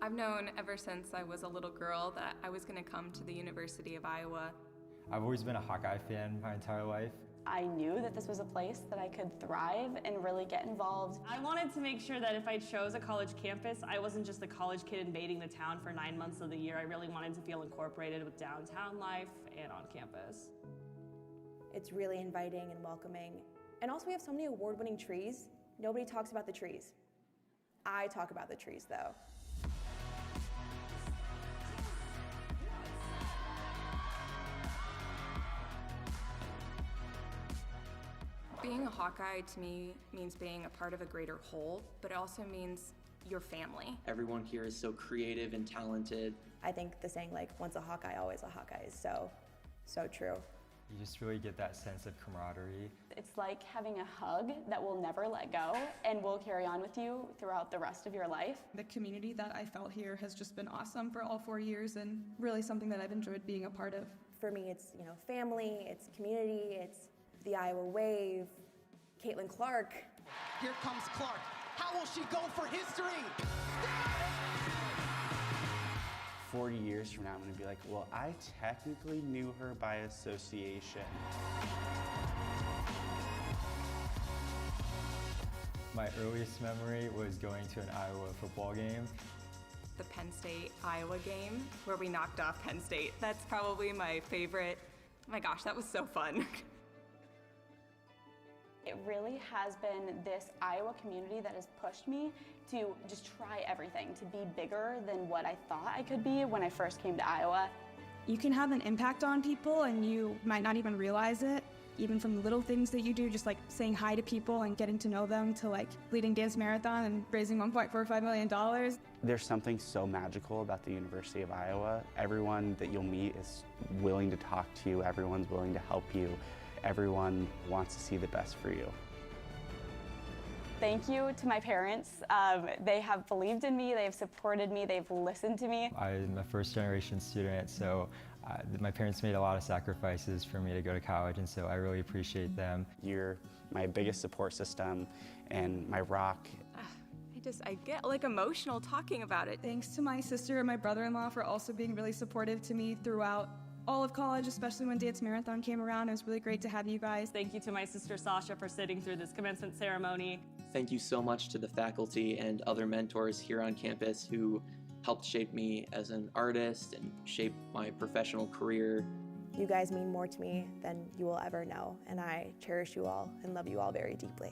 I've known ever since I was a little girl that I was going to come to the University of Iowa. I've always been a Hawkeye fan my entire life. I knew that this was a place that I could thrive and really get involved. I wanted to make sure that if I chose a college campus, I wasn't just a college kid invading the town for 9 months of the year. I really wanted to feel incorporated with downtown life and on campus. It's really inviting and welcoming. And also we have so many award-winning trees. Nobody talks about the trees. I talk about the trees though. Being a Hawkeye to me means being a part of a greater whole, but it also means your family. Everyone here is so creative and talented. I think the saying like, once a Hawkeye, always a Hawkeye is so true. You just really get that sense of camaraderie. It's like having a hug that will never let go and will carry on with you throughout the rest of your life. The community that I felt here has just been awesome for all 4 years and really something that I've enjoyed being a part of. For me, it's family, it's community, it's the Iowa Wave, Caitlin Clark. Here comes Clark. How will she go for history? 40 years from now, I'm gonna be like, well, I technically knew her by association. My earliest memory was going to an Iowa football game. The Penn State-Iowa game, where we knocked off Penn State. That's probably my favorite. Oh my gosh, that was so fun. It really has been this Iowa community that has pushed me to just try everything, to be bigger than what I thought I could be when I first came to Iowa. You can have an impact on people and you might not even realize it, even from the little things that you do, just like saying hi to people and getting to know them, to like leading dance marathon and raising $1.45 million. There's something so magical about the University of Iowa. Everyone that you'll meet is willing to talk to you, everyone's willing to help you. Everyone wants to see the best for you. Thank you to my parents. They have believed in me, they've supported me, they've listened to me. I'm a first-generation student, so my parents made a lot of sacrifices for me to go to college, and so I really appreciate them. You're my biggest support system and my rock. I get like emotional talking about it. Thanks to my sister and my brother-in-law for also being really supportive to me throughout all of college, especially when Dance Marathon came around. It was really great to have you guys. Thank you to my sister Sasha for sitting through this commencement ceremony. Thank you so much to the faculty and other mentors here on campus who helped shape me as an artist and shape my professional career. You guys mean more to me than you will ever know, and I cherish you all and love you all very deeply.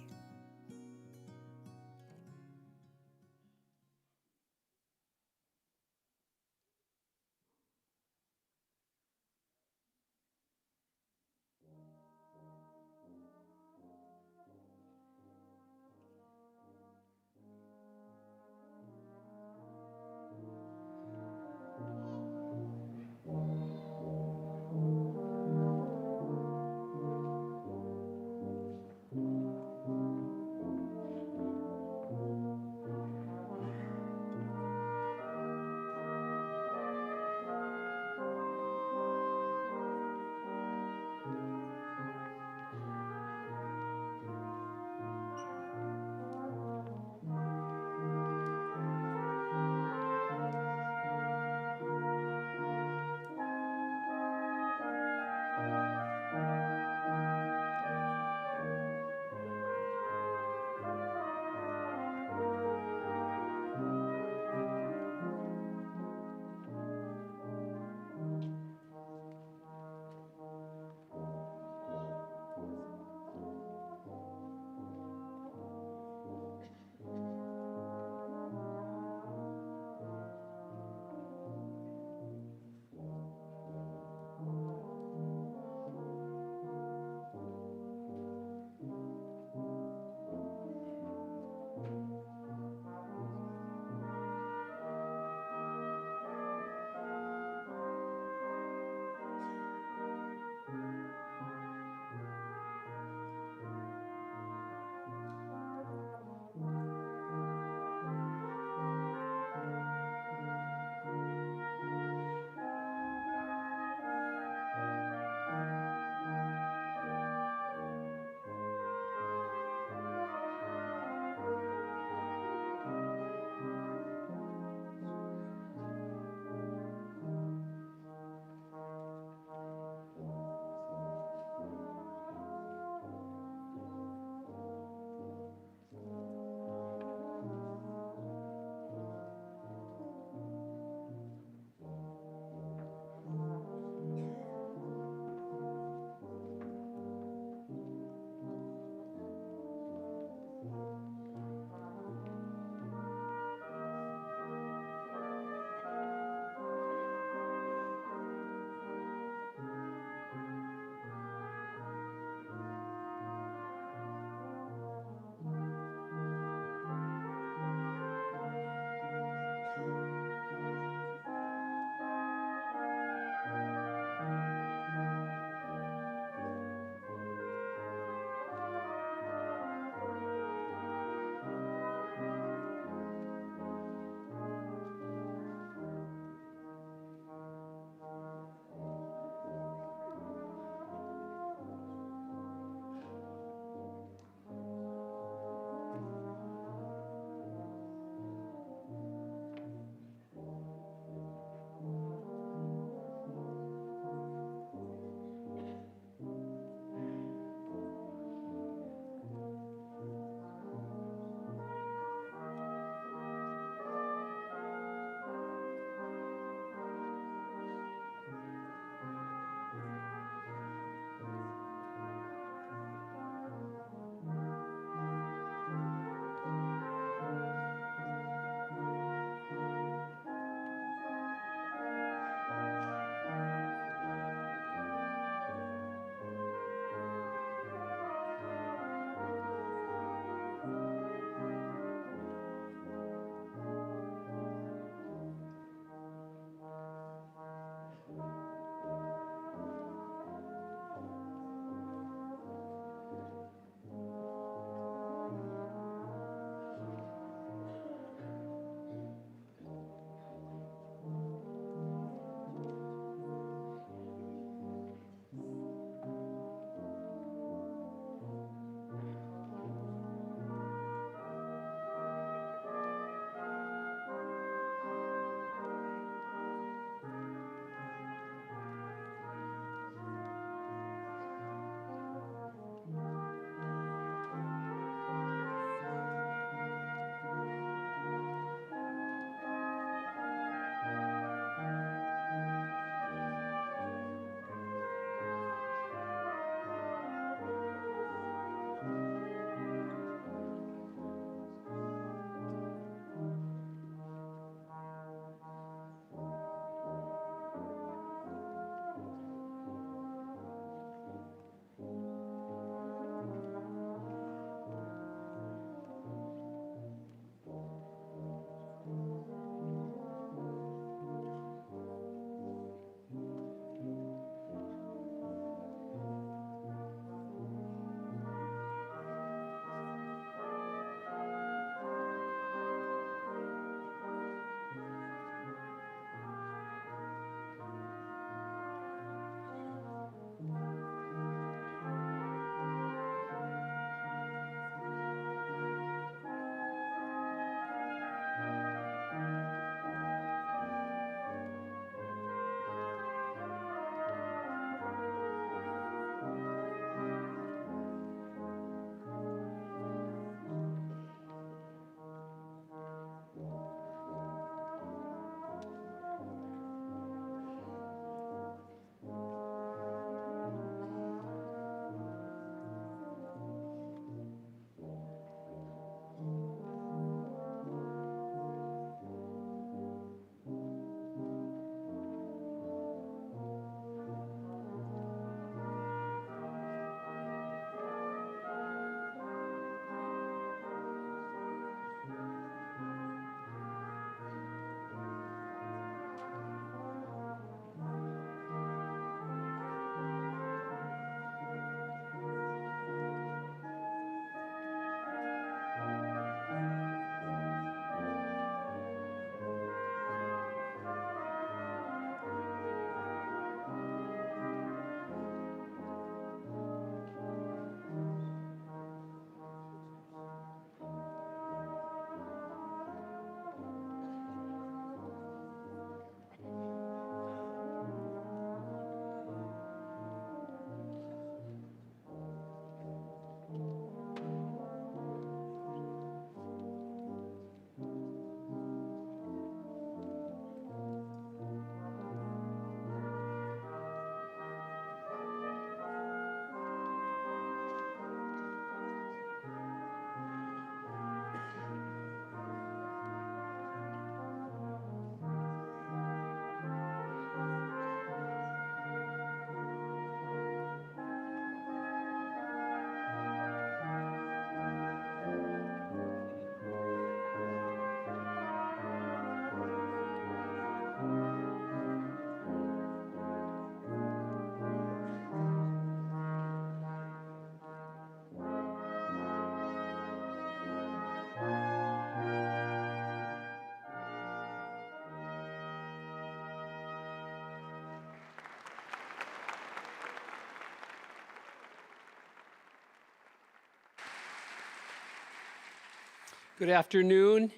Good afternoon,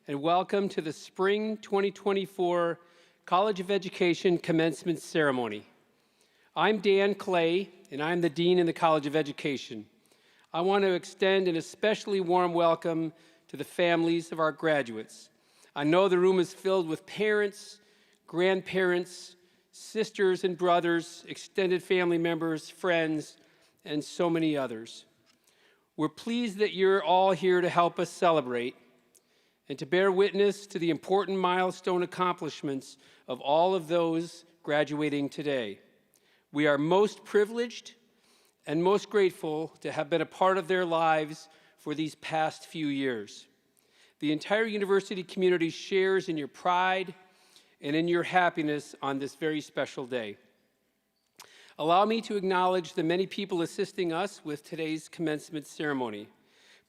and welcome to the Spring 2024 College of Education Commencement Ceremony. I'm Dan Clay, and I'm the Dean in the College of Education. I want to extend an especially warm welcome to the families of our graduates. I know the room is filled with parents, grandparents, sisters and brothers, extended family members, friends, and so many others. We're pleased that you're all here to help us celebrate and to bear witness to the important milestone accomplishments of all of those graduating today. We are most privileged and most grateful to have been a part of their lives for these past few years. The entire university community shares in your pride and in your happiness on this very special day. Allow me to acknowledge the many people assisting us with today's commencement ceremony.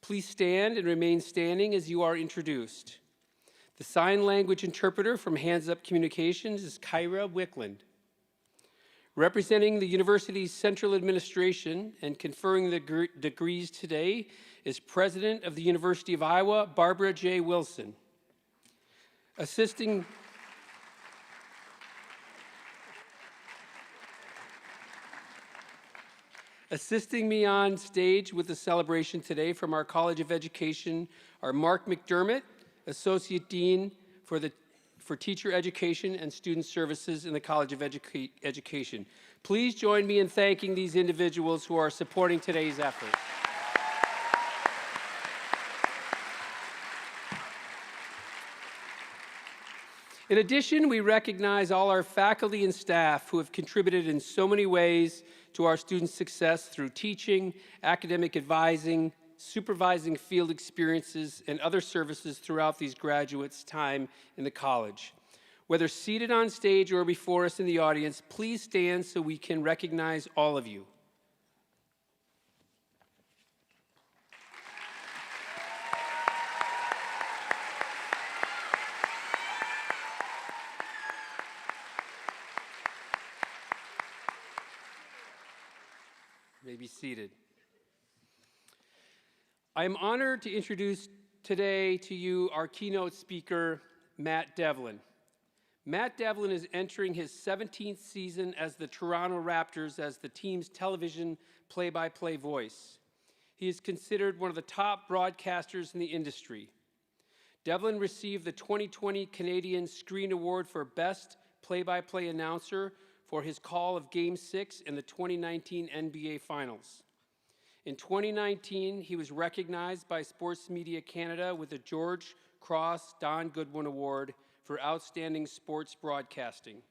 Please stand and remain standing as you are introduced. The sign language interpreter from Hands Up Communications is Kyra Wickland. Representing the university's central administration and conferring the degrees today is President of the University of Iowa, Barbara J. Wilson. Assisting me on stage with the celebration today from our College of Education are Mark McDermott, Associate Dean for Teacher Education and Student Services in the College of Education. Please join me in thanking these individuals who are supporting today's effort. In addition, we recognize all our faculty and staff who have contributed in so many ways to our students' success through teaching, academic advising, supervising field experiences, and other services throughout these graduates' time in the college. Whether seated on stage or before us in the audience, please stand so we can recognize all of you. You may be seated. I am honored to introduce today to you our keynote speaker, Matt Devlin. Matt Devlin is entering his 17th season as the Toronto Raptors as the team's television play-by-play voice. He is considered one of the top broadcasters in the industry. Devlin received the 2020 Canadian Screen Award for Best Play-by-Play Announcer for his call of Game 6 in the 2019 NBA Finals. In 2019, he was recognized by Sports Media Canada with the George Cross Don Goodwin Award for Outstanding Sports Broadcasting.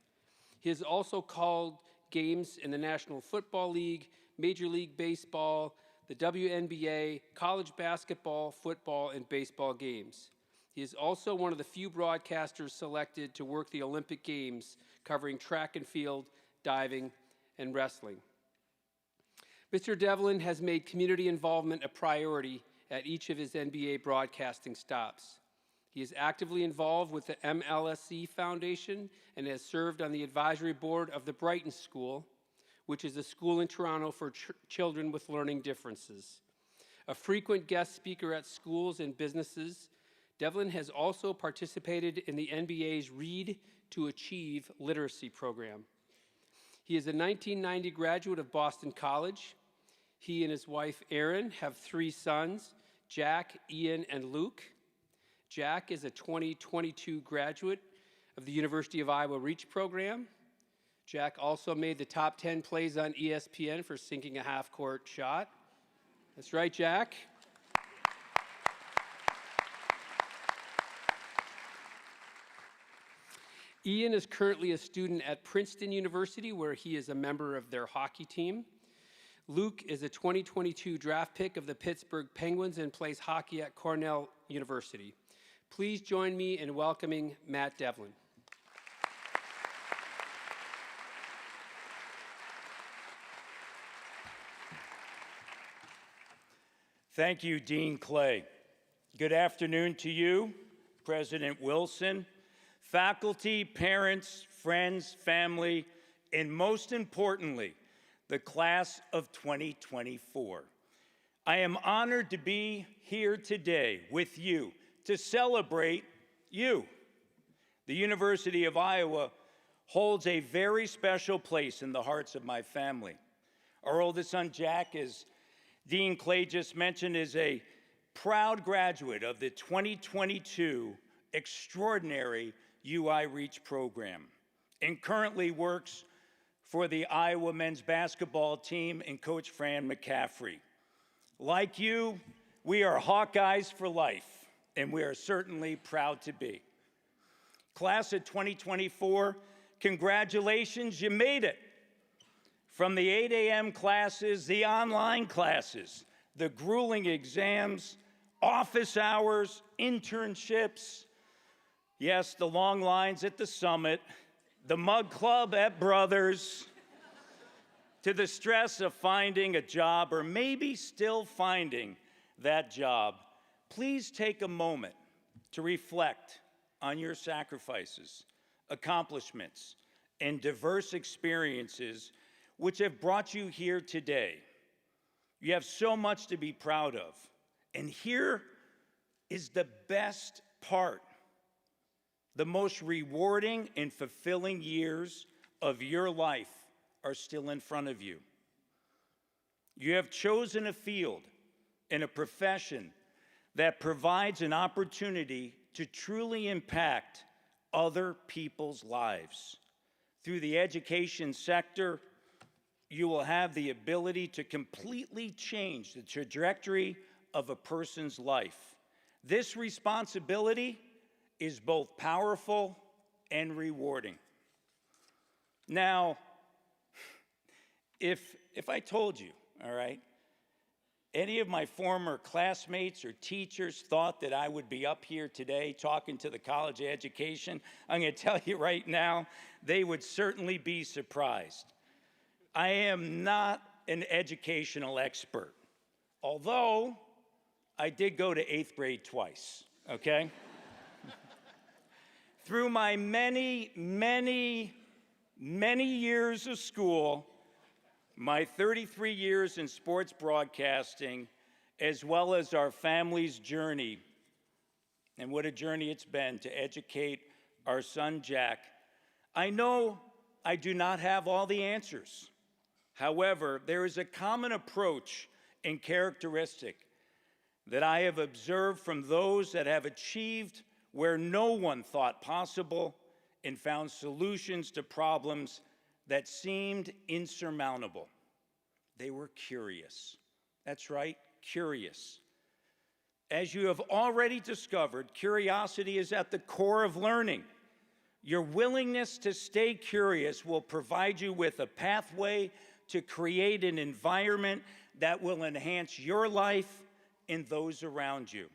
He has also called games in the National Football League, Major League Baseball, the WNBA, college basketball, football, and baseball games. He is also one of the few broadcasters selected to work the Olympic Games, covering track and field, diving, and wrestling. Mr. Devlin has made community involvement a priority at each of his NBA broadcasting stops. He is actively involved with the MLSE Foundation and has served on the advisory board of the Brighton School, which is a school in Toronto for children with learning differences. A frequent guest speaker at schools and businesses, Devlin has also participated in the NBA's Read to Achieve literacy program. He is a 1990 graduate of Boston College. He and his wife, Erin, have 3 sons, Jack, Ian, and Luke. Jack is a 2022 graduate of the University of Iowa Reach program. Jack also made the top 10 plays on ESPN for sinking a half-court shot. That's right, Jack. Ian is currently a student at Princeton University, where he is a member of their hockey team. Luke is a 2022 draft pick of the Pittsburgh Penguins and plays hockey at Cornell University. Please join me in welcoming Matt Devlin. Thank you, Dean Clay. Good afternoon to you, President Wilson, faculty, parents, friends, family, and most importantly, the class of 2024. I am honored to be here today with you to celebrate you. The University of Iowa holds a very special place in the hearts of my family. Our oldest son, Jack, as Dean Clay just mentioned, is a proud graduate of the 2022 Extraordinary UI Reach program and currently works for the Iowa men's basketball team and Coach Fran McCaffrey. Like you, we are Hawkeyes for life, and we are certainly proud to be. Class of 2024, congratulations, you made it. From the 8 a.m. classes, the online classes, the grueling exams, office hours, internships, yes, the long lines at the summit, the mug club at Brothers, to the stress of finding a job or maybe still finding that job, please take a moment to reflect on your sacrifices, accomplishments, and diverse experiences which have brought you here today. You have so much to be proud of. And here is the best part. The most rewarding and fulfilling years of your life are still in front of you. You have chosen a field and a profession that provides an opportunity to truly impact other people's lives. Through the education sector, you will have the ability to completely change the trajectory of a person's life. This responsibility is both powerful and rewarding. Now, if I told you, all right, any of my former classmates or teachers thought that I would be up here today talking to the College of Education, I'm going to tell you right now, they would certainly be surprised. I am not an educational expert, although I did go to 8th grade twice, okay? Through my many, many, many years of school, my 33 years in sports broadcasting, as well as our family's journey, and what a journey it's been to educate our son Jack, I know I do not have all the answers. However, there is a common approach and characteristic that I have observed from those that have achieved where no one thought possible and found solutions to problems that seemed insurmountable. They were curious. That's right, curious. As you have already discovered, curiosity is at the core of learning. Your willingness to stay curious will provide you with a pathway to create an environment that will enhance your life and those around you.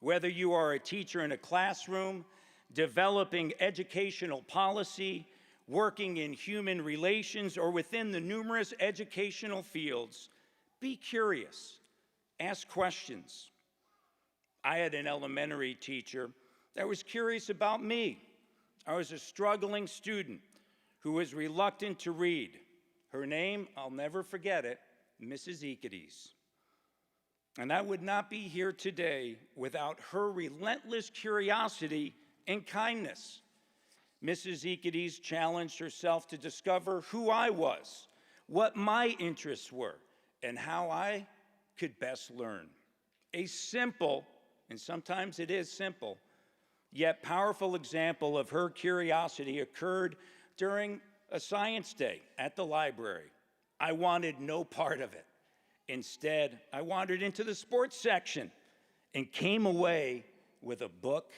Whether you are a teacher in a classroom, developing educational policy, working in human relations, or within the numerous educational fields, be curious, ask questions. I had an elementary teacher that was curious about me. I was a struggling student who was reluctant to read. Her name, I'll never forget it, Mrs. Ekides. And I would not be here today without her relentless curiosity and kindness. Mrs. Ekides challenged herself to discover who I was, what my interests were, and how I could best learn. A simple, and sometimes it is simple, yet powerful example of her curiosity occurred during a science day at the library. I wanted no part of it. Instead, I wandered into the sports section and came away with a book,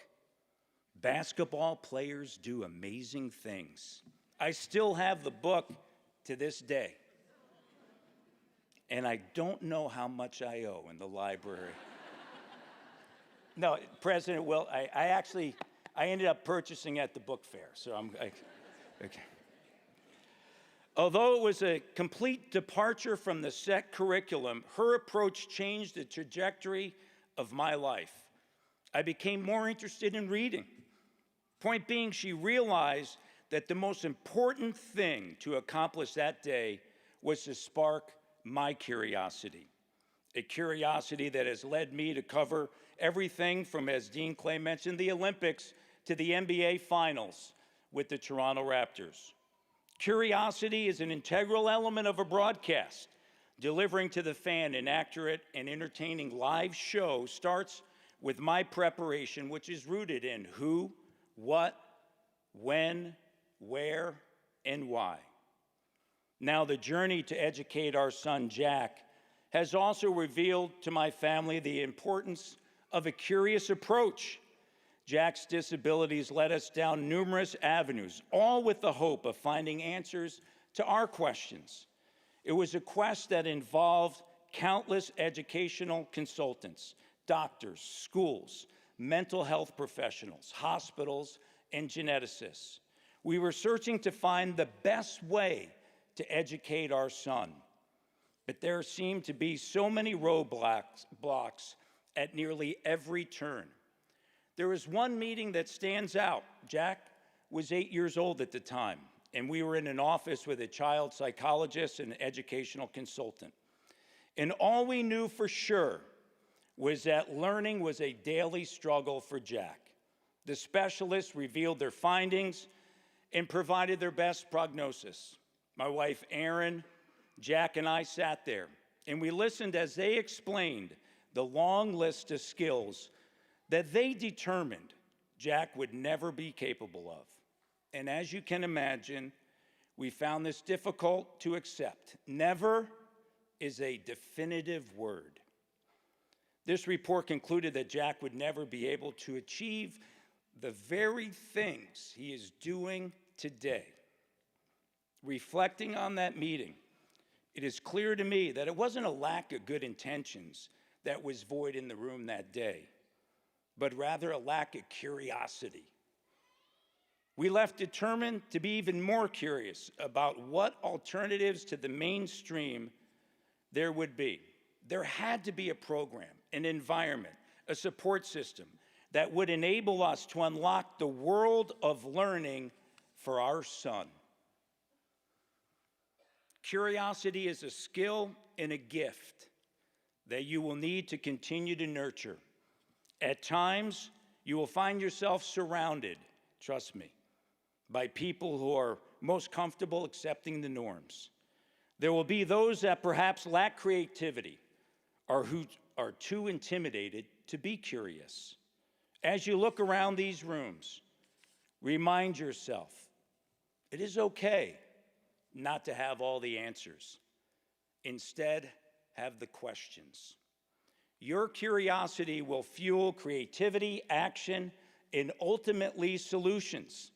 Basketball Players Do Amazing Things. I still have the book to this day. And I don't know how much I owe in the library. No, President Will, I ended up purchasing at the book fair, so okay. Although it was a complete departure from the set curriculum, her approach changed the trajectory of my life. I became more interested in reading. Point being, she realized that the most important thing to accomplish that day was to spark my curiosity. a curiosity that has led me to cover everything from, as Dean Clay mentioned, the Olympics to the NBA Finals with the Toronto Raptors. Curiosity is an integral element of a broadcast. Delivering to the fan an accurate and entertaining live show starts with my preparation, which is rooted in who, what, when, where, and why. Now, the journey to educate our son, Jack, has also revealed to my family the importance of a curious approach. Jack's disabilities led us down numerous avenues, all with the hope of finding answers to our questions. It was a quest that involved countless educational consultants, doctors, schools, mental health professionals, hospitals, and geneticists. We were searching to find the best way to educate our son. But there seemed to be so many roadblocks at nearly every turn. There was one meeting that stands out. Jack was 8 years old at the time, and we were in an office with a child psychologist and an educational consultant. And all we knew for sure was that learning was a daily struggle for Jack. The specialists revealed their findings and provided their best prognosis. My wife, Erin, Jack, and I sat there, and we listened as they explained the long list of skills that they determined Jack would never be capable of. And as you can imagine, we found this difficult to accept. Never is a definitive word. This report concluded that Jack would never be able to achieve the very things he is doing today. Reflecting on that meeting, it is clear to me that it wasn't a lack of good intentions that was void in the room that day, but rather a lack of curiosity. We left determined to be even more curious about what alternatives to the mainstream there would be. There had to be a program, an environment, a support system that would enable us to unlock the world of learning for our son. Curiosity is a skill and a gift that you will need to continue to nurture. At times, you will find yourself surrounded, trust me, by people who are most comfortable accepting the norms. There will be those that perhaps lack creativity or who are too intimidated to be curious. As you look around these rooms, remind yourself, it is okay not to have all the answers. Instead, have the questions. Your curiosity will fuel creativity, action, and ultimately solutions.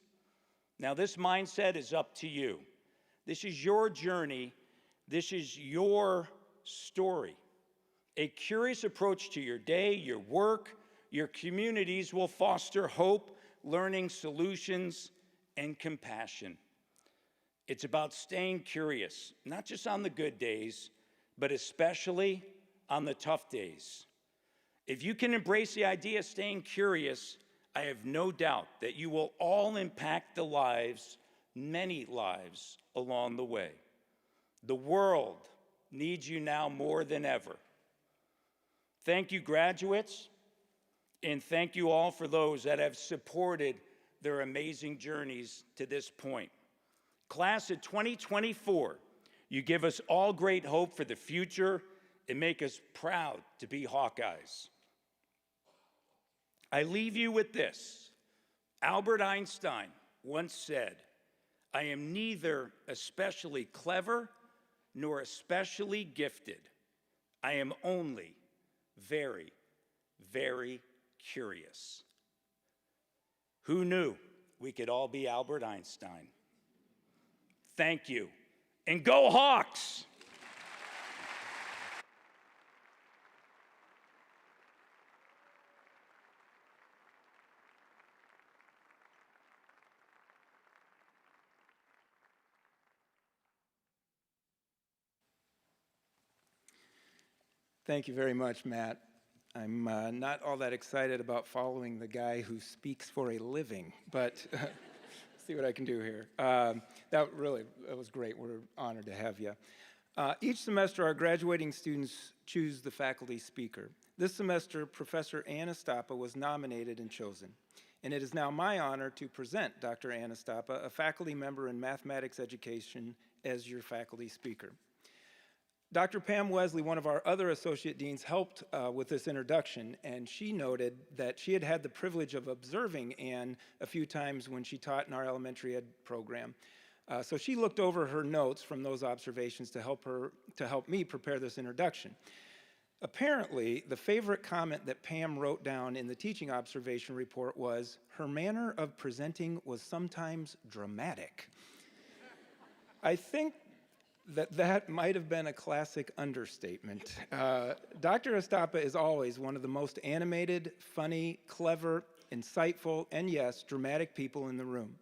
Now, this mindset is up to you. This is your journey. This is your story. A curious approach to your day, your work, your communities will foster hope, learning, solutions, and compassion. It's about staying curious, not just on the good days, but especially on the tough days. If you can embrace the idea of staying curious, I have no doubt that you will all impact the lives, many lives, along the way. The world needs you now more than ever. Thank you, graduates, and thank you all for those that have supported their amazing journeys to this point. Class of 2024, you give us all great hope for the future and make us proud to be Hawkeyes. I leave you with this. Albert Einstein once said, "I am neither especially clever nor especially gifted. I am only very, very curious." Who knew we could all be Albert Einstein? Thank you, and go Hawks! Thank you very much, Matt. I'm not all that excited about following the guy who speaks for a living, but see what I can do here. That was great. We're honored to have you. Each semester, our graduating students choose the faculty speaker. This semester, Professor Ann Estapa was nominated and chosen. And it is now my honor to present Dr. Ann Estapa, a faculty member in mathematics education, as your faculty speaker. Dr. Pam Wesley, one of our other associate deans, helped with this introduction, and she noted that she had had the privilege of observing Ann a few times when she taught in our elementary ed program. So she looked over her notes from those observations to help me prepare this introduction. Apparently, the favorite comment that Pam wrote down in the teaching observation report was, her manner of presenting was sometimes dramatic. I think that might have been a classic understatement. Dr. Estapa is always one of the most animated, funny, clever, insightful, and yes, dramatic people in the room.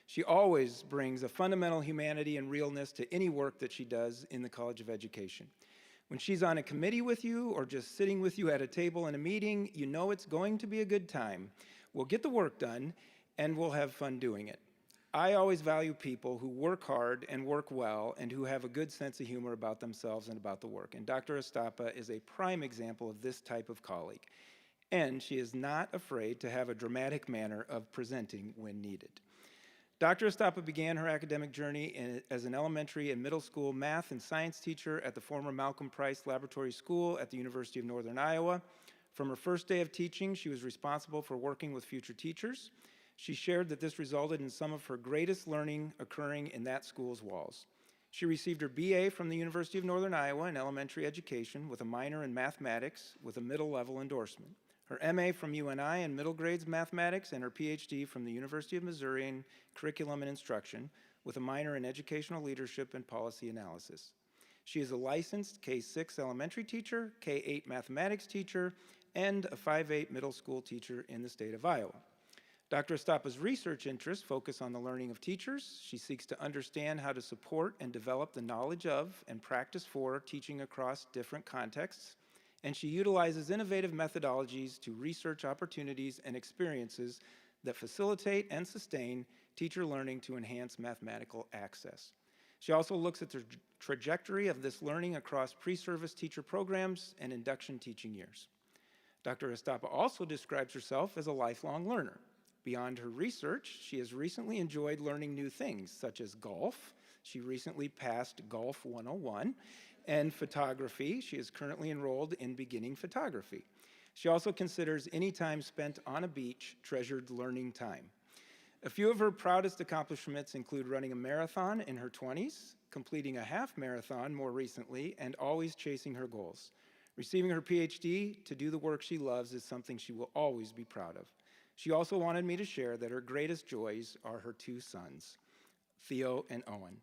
She always brings a fundamental humanity and realness to any work that she does in the College of Education. When she's on a committee with you or just sitting with you at a table in a meeting, you know it's going to be a good time. We'll get the work done, and we'll have fun doing it. I always value people who work hard and work well and who have a good sense of humor about themselves and about the work. And Dr. Estapa is a prime example of this type of colleague. And she is not afraid to have a dramatic manner of presenting when needed. Dr. Estapa began her academic journey as an elementary and middle school math and science teacher at the former Malcolm Price Laboratory School at the University of Northern Iowa. From her first day of teaching, she was responsible for working with future teachers. She shared that this resulted in some of her greatest learning occurring in that school's walls. She received her BA from the University of Northern Iowa in elementary education with a minor in mathematics with a middle level endorsement. Her MA from UNI in middle grades mathematics, and her PhD from the University of Missouri in curriculum and instruction with a minor in educational leadership and policy analysis. She is a licensed K-6 elementary teacher, K-8 mathematics teacher, and a 5-8 middle school teacher in the state of Iowa. Dr. Estapa's research interests focus on the learning of teachers. She seeks to understand how to support and develop the knowledge of and practice for teaching across different contexts. And she utilizes innovative methodologies to research opportunities and experiences that facilitate and sustain teacher learning to enhance mathematical access. She also looks at the trajectory of this learning across pre-service teacher programs and induction teaching years. Dr. Estapa also describes herself as a lifelong learner. Beyond her research, she has recently enjoyed learning new things, such as golf. She recently passed Golf 101, and photography. She is currently enrolled in beginning photography. She also considers any time spent on a beach treasured learning time. A few of her proudest accomplishments include running a marathon in her 20s, completing a half marathon more recently, and always chasing her goals. Receiving her PhD to do the work she loves is something she will always be proud of. She also wanted me to share that her greatest joys are her two sons, Theo and Owen.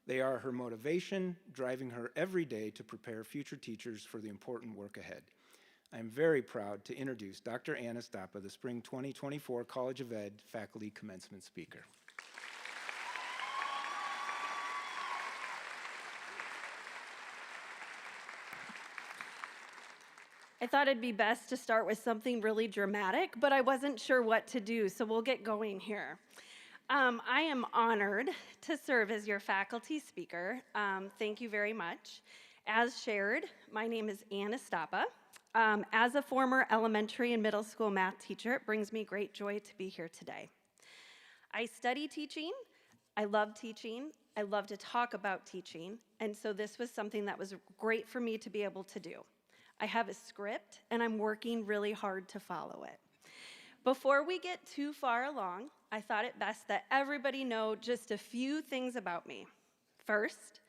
They are her motivation, driving her every day to prepare future teachers for the important work ahead. I am very proud to introduce Dr. Ann Estapa, the Spring 2024 College of Ed Faculty Commencement Speaker. I thought it'd be best to start with something really dramatic, but I wasn't sure what to do, so we'll get going here. I am honored to serve as your faculty speaker. Thank you very much. As shared, my name is Ann Estapa. As a former elementary and middle school math teacher, it brings me great joy to be here today. I study teaching, I love to talk about teaching, and so this was something that was great for me to be able to do. I have a script, and I'm working really hard to follow it. Before we get too far along, I thought it best that everybody know just a few things about me. First,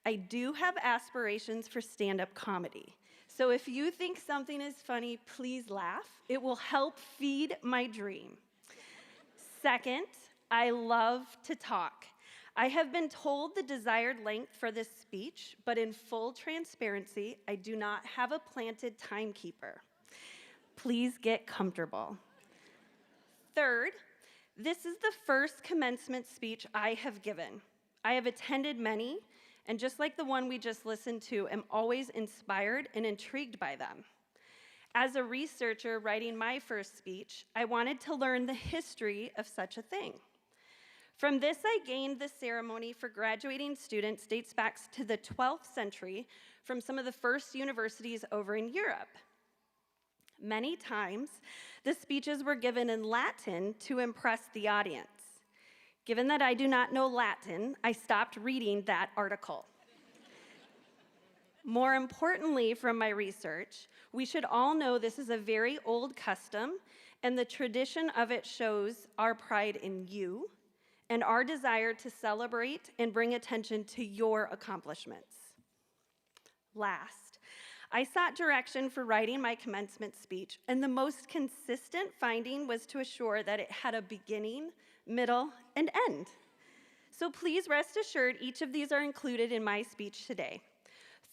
I do have aspirations for stand-up comedy. So if you think something is funny, please laugh. It will help feed my dream. Second, I love to talk. I have been told the desired length for this speech, but in full transparency, I do not have a planted timekeeper. Please get comfortable. Third, this is the first commencement speech I have given. I have attended many, and just like the one we just listened to, am always inspired and intrigued by them. As a researcher writing my first speech, I wanted to learn the history of such a thing. From this, I gained the ceremony for graduating students dates back to the 12th century from some of the first universities over in Europe. Many times, the speeches were given in Latin to impress the audience. Given that I do not know Latin, I stopped reading that article. More importantly, from my research, we should all know this is a very old custom, and the tradition of it shows our pride in you and our desire to celebrate and bring attention to your accomplishments. Last, I sought direction for writing my commencement speech, and the most consistent finding was to assure that it had a beginning, middle, and end. So please rest assured each of these are included in my speech today.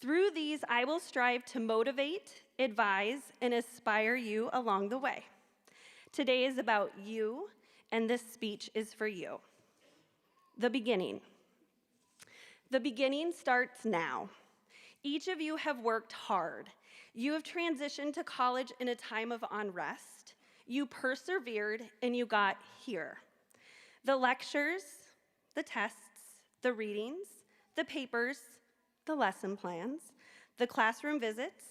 Through these, I will strive to motivate, advise, and inspire you along the way. Today is about you, and this speech is for you. The beginning. The beginning starts now. Each of you have worked hard. You have transitioned to college in a time of unrest. You persevered, and you got here. The lectures, the tests, the readings, the papers, the lesson plans, the classroom visits,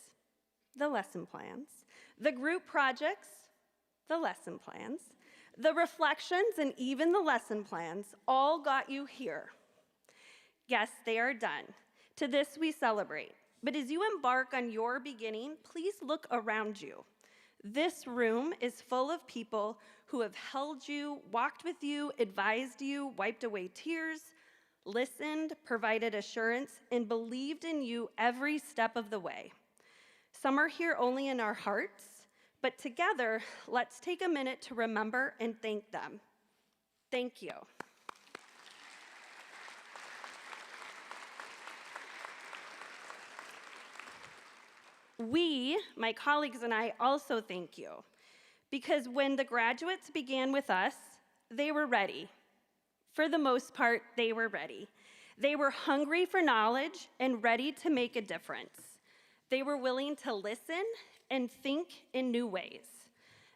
the lesson plans, the group projects, the lesson plans, the reflections, and even the lesson plans all got you here. Yes, they are done. To this we celebrate. But as you embark on your beginning, please look around you. This room is full of people who have held you, walked with you, advised you, wiped away tears, listened, provided assurance, and believed in you every step of the way. Some are here only in our hearts, but together, let's take a minute to remember and thank them. Thank you. We, my colleagues and I, also thank you, because when the graduates began with us, they were ready. For the most part, they were ready. They were hungry for knowledge and ready to make a difference. They were willing to listen and think in new ways.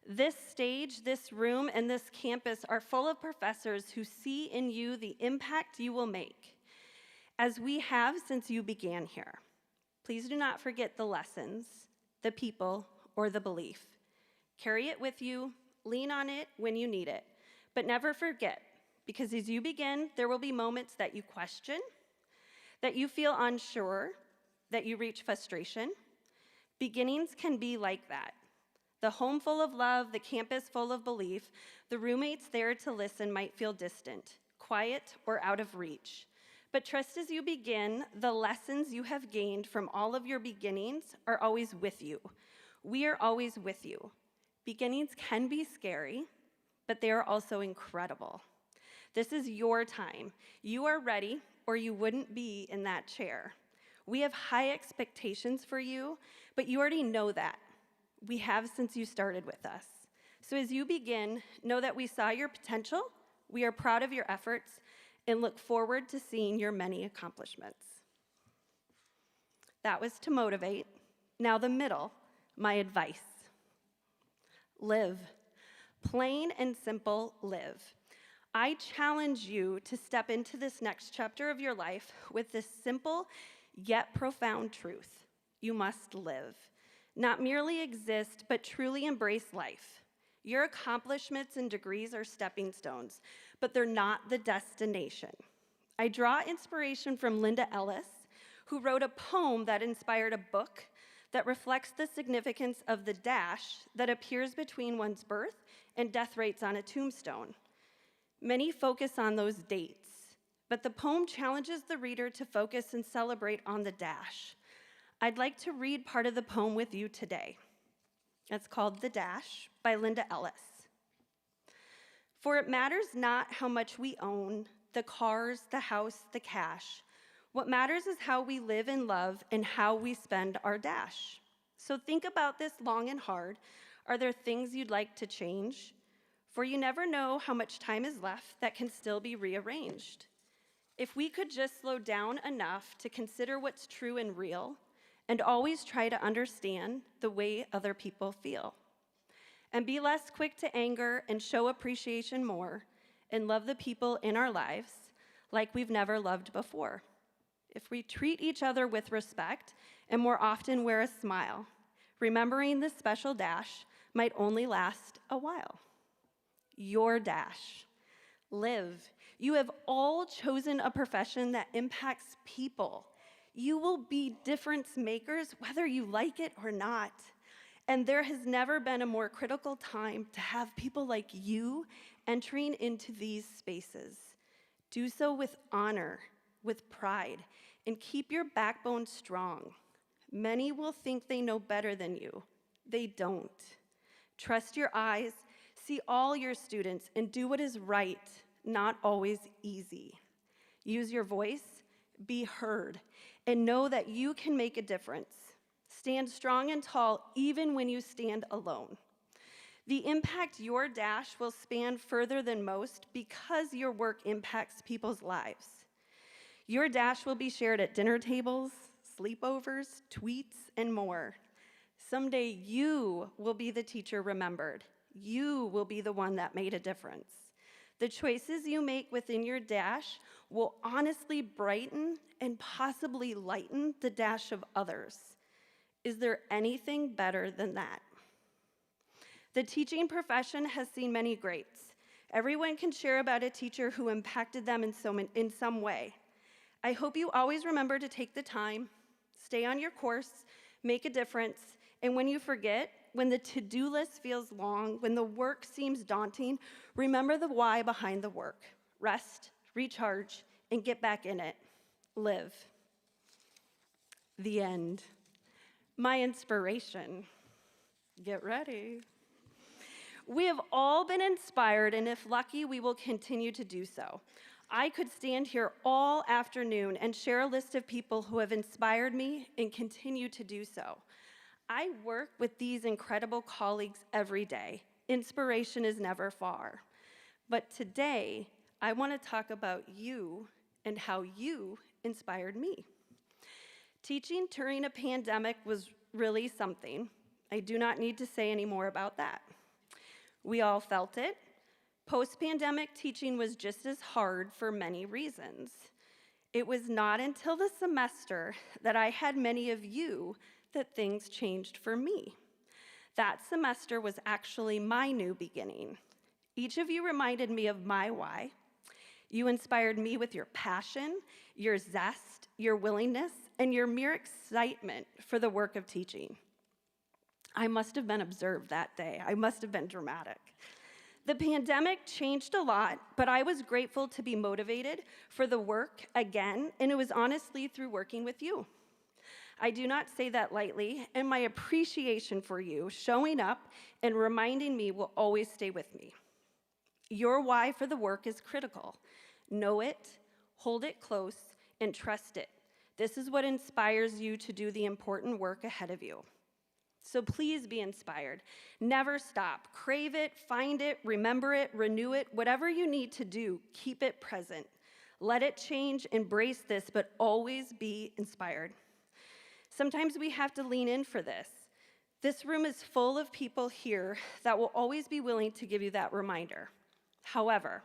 This stage, this room, and this campus are full of professors who see in you the impact you will make, as we have since you began here. Please do not forget the lessons, the people, or the belief. Carry it with you, lean on it when you need it, but never forget, because as you begin, there will be moments that you question, that you feel unsure, that you reach frustration. Beginnings can be like that. The home full of love, the campus full of belief, the roommates there to listen might feel distant, quiet, or out of reach. But trust as you begin, the lessons you have gained from all of your beginnings are always with you. We are always with you. Beginnings can be scary, but they are also incredible. This is your time. You are ready, or you wouldn't be in that chair. We have high expectations for you, but you already know that. We have since you started with us. So as you begin, know that we saw your potential, we are proud of your efforts, and look forward to seeing your many accomplishments. That was to motivate. Now the middle, my advice. Live. Plain and simple, live. I challenge you to step into this next chapter of your life with this simple yet profound truth. You must live. Not merely exist, but truly embrace life. Your accomplishments and degrees are stepping stones, but they're not the destination. I draw inspiration from Linda Ellis, who wrote a poem that inspired a book that reflects the significance of the dash that appears between one's birth and death rates on a tombstone. Many focus on those dates, but the poem challenges the reader to focus and celebrate on the dash. I'd like to read part of the poem with you today. It's called The Dash by Linda Ellis. For it matters not how much we own, the cars, the house, the cash. What matters is how we live and love and how we spend our dash. So think about this long and hard. Are there things you'd like to change? For you never know how much time is left that can still be rearranged. If we could just slow down enough to consider what's true and real, and always try to understand the way other people feel. And be less quick to anger and show appreciation more, and love the people in our lives like we've never loved before. If we treat each other with respect and more often wear a smile, remembering this special dash might only last a while. Your dash. Live. You have all chosen a profession that impacts people. You will be difference makers whether you like it or not. And there has never been a more critical time to have people like you entering into these spaces. Do so with honor, with pride, and keep your backbone strong. Many will think they know better than you. They don't. Trust your eyes, see all your students, and do what is right, not always easy. Use your voice, be heard, and know that you can make a difference. Stand strong and tall even when you stand alone. The impact your dash will span further than most because your work impacts people's lives. Your dash will be shared at dinner tables, sleepovers, tweets, and more. Someday you will be the teacher remembered. You will be the one that made a difference. The choices you make within your dash will honestly brighten and possibly lighten the dash of others. Is there anything better than that? The teaching profession has seen many greats. Everyone can share about a teacher who impacted them in some way. I hope you always remember to take the time, stay on your course, make a difference, and when you forget, when the to-do list feels long, when the work seems daunting, remember the why behind the work. Rest, recharge, and get back in it. Live. The end. My inspiration. Get ready. We have all been inspired, and if lucky, we will continue to do so. I could stand here all afternoon and share a list of people who have inspired me and continue to do so. I work with these incredible colleagues every day. Inspiration is never far. But today, I want to talk about you and how you inspired me. Teaching during a pandemic was really something. I do not need to say any more about that. We all felt it. Post-pandemic teaching was just as hard for many reasons. It was not until the semester that I had many of you that things changed for me. That semester was actually my new beginning. Each of you reminded me of my why. You inspired me with your passion, your zest, your willingness, and your mere excitement for the work of teaching. I must have been observed that day. I must have been dramatic. The pandemic changed a lot, but I was grateful to be motivated for the work again, and it was honestly through working with you. I do not say that lightly, and my appreciation for you showing up and reminding me will always stay with me. Your why for the work is critical. Know it, hold it close, and trust it. This is what inspires you to do the important work ahead of you. So please be inspired. Never stop. Crave it, find it, remember it, renew it. Whatever you need to do, keep it present. Let it change, embrace this, but always be inspired. Sometimes we have to lean in for this. This room is full of people here that will always be willing to give you that reminder. However,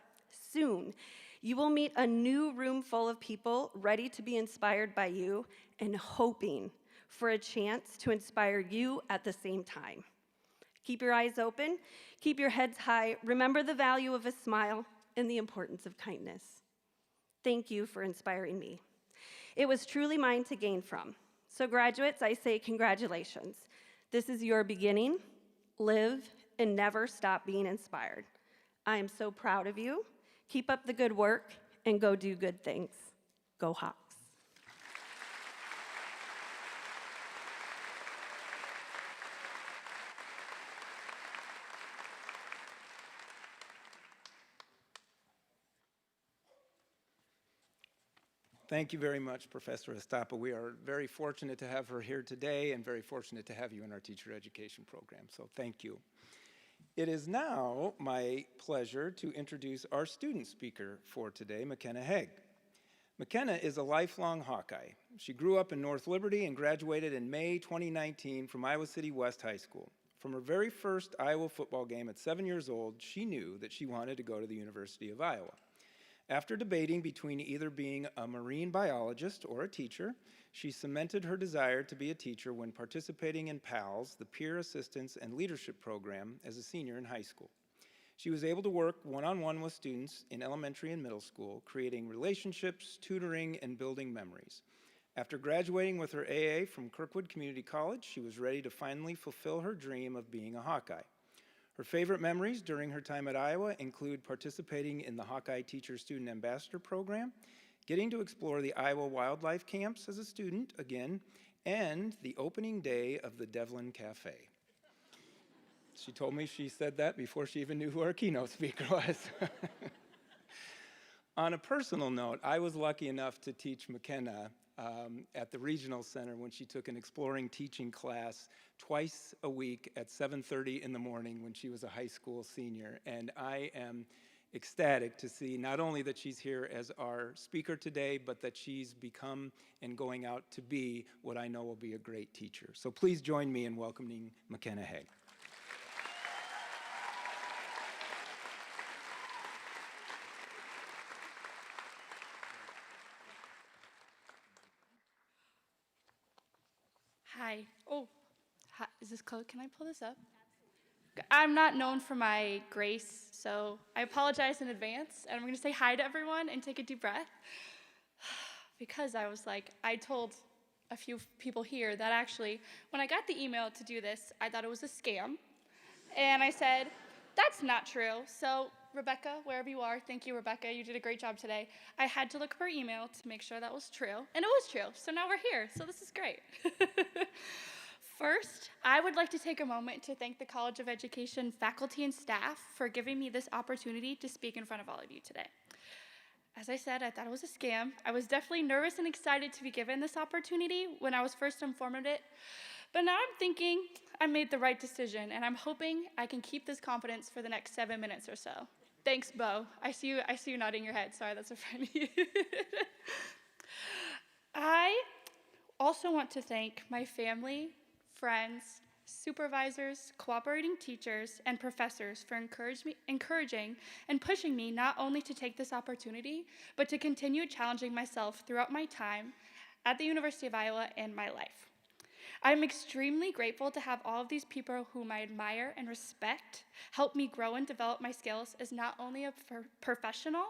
soon, you will meet a new room full of people ready to be inspired by you and hoping for a chance to inspire you at the same time. Keep your eyes open, keep your heads high, remember the value of a smile and the importance of kindness. Thank you for inspiring me. It was truly mine to gain from. So graduates, I say congratulations. This is your beginning. Live and never stop being inspired. I am so proud of you. Keep up the good work and go do good things. Go Hawks. Thank you very much, Professor Estapa. We are very fortunate to have her here today and very fortunate to have you in our teacher education program, so thank you. It is now my pleasure to introduce our student speaker for today, McKenna Haig. McKenna is a lifelong Hawkeye. She grew up in North Liberty and graduated in May 2019 from Iowa City West High School. From her very first Iowa football game at 7 years old, she knew that she wanted to go to the University of Iowa. After debating between either being a marine biologist or a teacher, she cemented her desire to be a teacher when participating in PALS, the Peer Assistance and Leadership Program, as a senior in high school. She was able to work one-on-one with students in elementary and middle school, creating relationships, tutoring, and building memories. After graduating with her AA from Kirkwood Community College, she was ready to finally fulfill her dream of being a Hawkeye. Her favorite memories during her time at Iowa include participating in the Hawkeye Teacher Student Ambassador Program, getting to explore the Iowa wildlife camps as a student again, and the opening day of the Devlin Cafe. She told me she said that before she even knew who our keynote speaker was. On a personal note, I was lucky enough to teach McKenna at the Regional Center when she took an exploring teaching class twice a week at 7:30 in the morning when she was a high school senior. And I am ecstatic to see not only that she's here as our speaker today, but that she's become and going out to be what I know will be a great teacher. So please join me in welcoming McKenna Hay. Hi. Oh, hi. Is this close? Can I pull this up? I'm not known for my grace, so I apologize in advance. And I'm going to say hi to everyone and take a deep breath. Because I told a few people here that actually, when I got the email to do this, I thought it was a scam. And I said, that's not true. So Rebecca, wherever you are, thank you, Rebecca. You did a great job today. I had to look up her email to make sure that was true, and it was true. So now we're here, so this is great. First, I would like to take a moment to thank the College of Education faculty and staff for giving me this opportunity to speak in front of all of you today. As I said, I thought it was a scam. I was definitely nervous and excited to be given this opportunity when I was first informed of it, but now I'm thinking I made the right decision, and I'm hoping I can keep this confidence for the next 7 minutes or so. Thanks, Bo. I see you nodding your head. Sorry, that's so funny. I also want to thank my family, friends, supervisors, cooperating teachers, and professors for encouraging and pushing me not only to take this opportunity, but to continue challenging myself throughout my time at the University of Iowa and my life. I'm extremely grateful to have all of these people whom I admire and respect help me grow and develop my skills as not only a professional,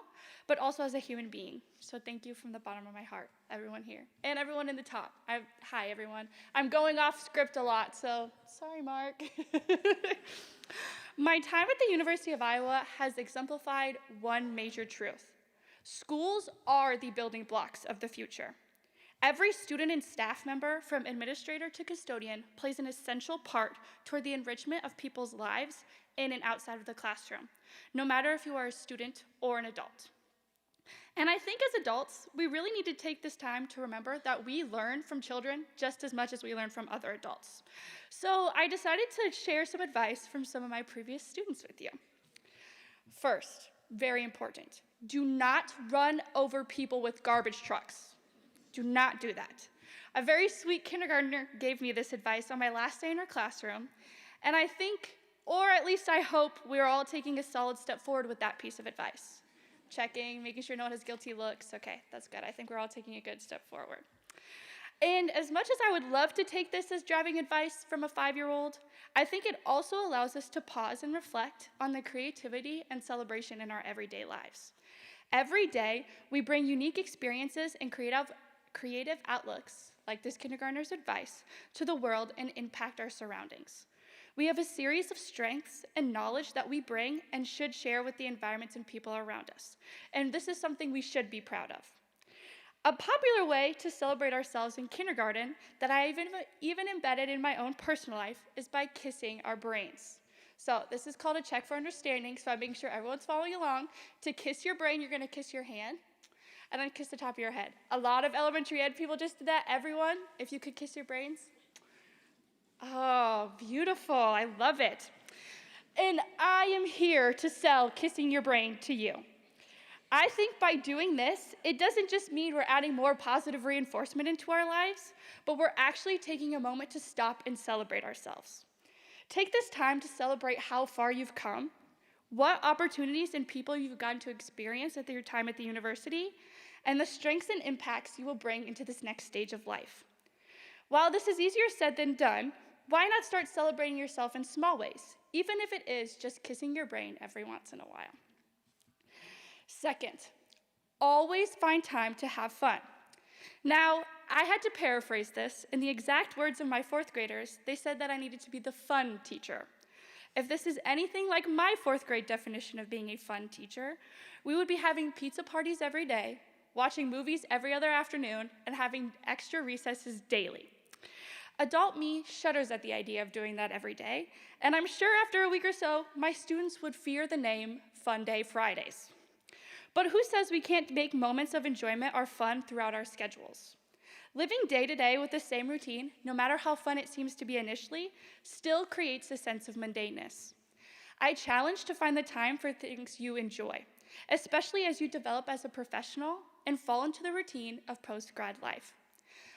but also as a human being. So thank you from the bottom of my heart, everyone here, and everyone in the top. Hi, everyone. I'm going off script a lot, so sorry, Mark. My time at the University of Iowa has exemplified one major truth. Schools are the building blocks of the future. Every student and staff member, from administrator to custodian, plays an essential part toward the enrichment of people's lives in and outside of the classroom, no matter if you are a student or an adult. And I think as adults, we really need to take this time to remember that we learn from children just as much as we learn from other adults. So I decided to share some advice from some of my previous students with you. First, very important, do not run over people with garbage trucks. Do not do that. A very sweet kindergartner gave me this advice on my last day in her classroom, and I think, or at least I hope, we're all taking a solid step forward with that piece of advice. Checking, making sure no one has guilty looks. Okay, that's good. I think we're all taking a good step forward. And as much as I would love to take this as driving advice from a 5-year-old, I think it also allows us to pause and reflect on the creativity and celebration in our everyday lives. Every day, we bring unique experiences and creative outlooks, like this kindergartner's advice, to the world and impact our surroundings. We have a series of strengths and knowledge that we bring and should share with the environments and people around us. And this is something we should be proud of. A popular way to celebrate ourselves in kindergarten that I even embedded in my own personal life is by kissing our brains. So this is called a check for understanding, so I'm making sure everyone's following along. To kiss your brain, you're gonna kiss your hand, and then kiss the top of your head. A lot of elementary ed people just did that. Everyone, if you could kiss your brains. Oh, beautiful, I love it. And I am here to sell kissing your brain to you. I think by doing this, it doesn't just mean we're adding more positive reinforcement into our lives, but we're actually taking a moment to stop and celebrate ourselves. Take this time to celebrate how far you've come, what opportunities and people you've gotten to experience at your time at the university, and the strengths and impacts you will bring into this next stage of life. While this is easier said than done, why not start celebrating yourself in small ways, even if it is just kissing your brain every once in a while? Second, always find time to have fun. Now, I had to paraphrase this. In the exact words of my fourth graders, they said that I needed to be the fun teacher. If this is anything like my fourth grade definition of being a fun teacher, we would be having pizza parties every day, watching movies every other afternoon, and having extra recesses daily. Adult me shudders at the idea of doing that every day, and I'm sure after a week or so, my students would fear the name Fun Day Fridays. But who says we can't make moments of enjoyment or fun throughout our schedules? Living day to day with the same routine, no matter how fun it seems to be initially, still creates a sense of mundaneness. I challenge to find the time for things you enjoy, especially as you develop as a professional and fall into the routine of post-grad life.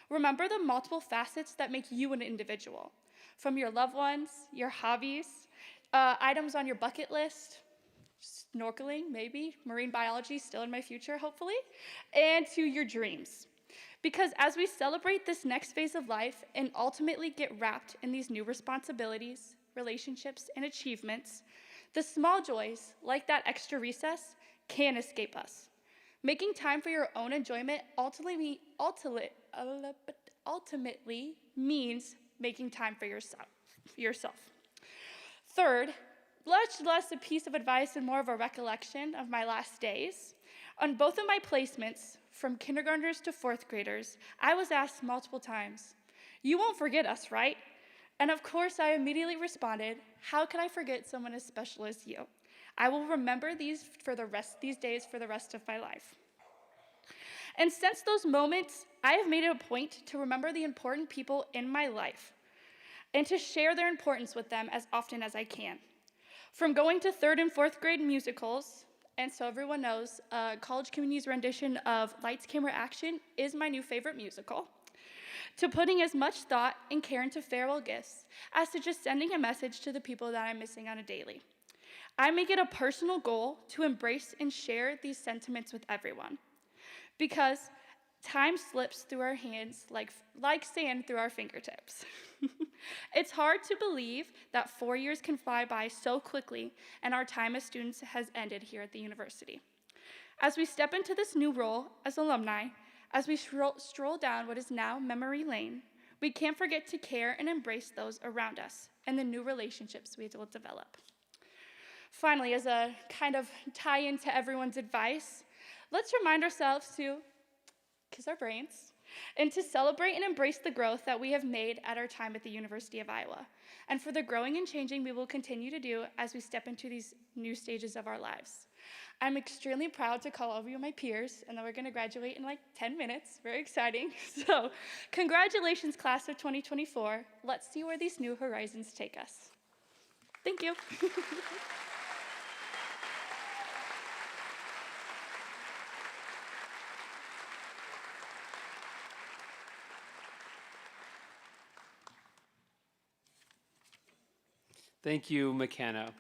Remember the multiple facets that make you an individual, from your loved ones, your hobbies, items on your bucket list, snorkeling, maybe, marine biology, still in my future, hopefully, and to your dreams. Because as we celebrate this next phase of life and ultimately get wrapped in these new responsibilities, relationships, and achievements, the small joys, like that extra recess, can escape us. Making time for your own enjoyment ultimately means making time for yourself. Third, much less a piece of advice and more of a recollection of my last days. On both of my placements, from kindergartners to fourth graders, I was asked multiple times, "You won't forget us, right?" And of course, I immediately responded, "How could I forget someone as special as you? I will remember these days for the rest of my life." And since those moments, I have made it a point to remember the important people in my life and to share their importance with them as often as I can. From going to third and fourth grade musicals, and so everyone knows, College Community's rendition of Lights, Camera, Action is my new favorite musical, to putting as much thought and care into farewell gifts as to just sending a message to the people that I'm missing on a daily. I make it a personal goal to embrace and share these sentiments with everyone, because time slips through our hands like sand through our fingertips. It's hard to believe that 4 years can fly by so quickly and our time as students has ended here at the university. As we step into this new role as alumni, as we stroll down what is now memory lane, we can't forget to care and embrace those around us and the new relationships we will develop. Finally, as a kind of tie-in to everyone's advice, let's remind ourselves to kiss our brains and to celebrate and embrace the growth that we have made at our time at the University of Iowa, and for the growing and changing we will continue to do as we step into these new stages of our lives. I'm extremely proud to call all of you my peers, and then we're going to graduate in like 10 minutes. Very exciting. So, congratulations, class of 2024. Let's see where these new horizons take us. Thank you. Thank you, McKenna.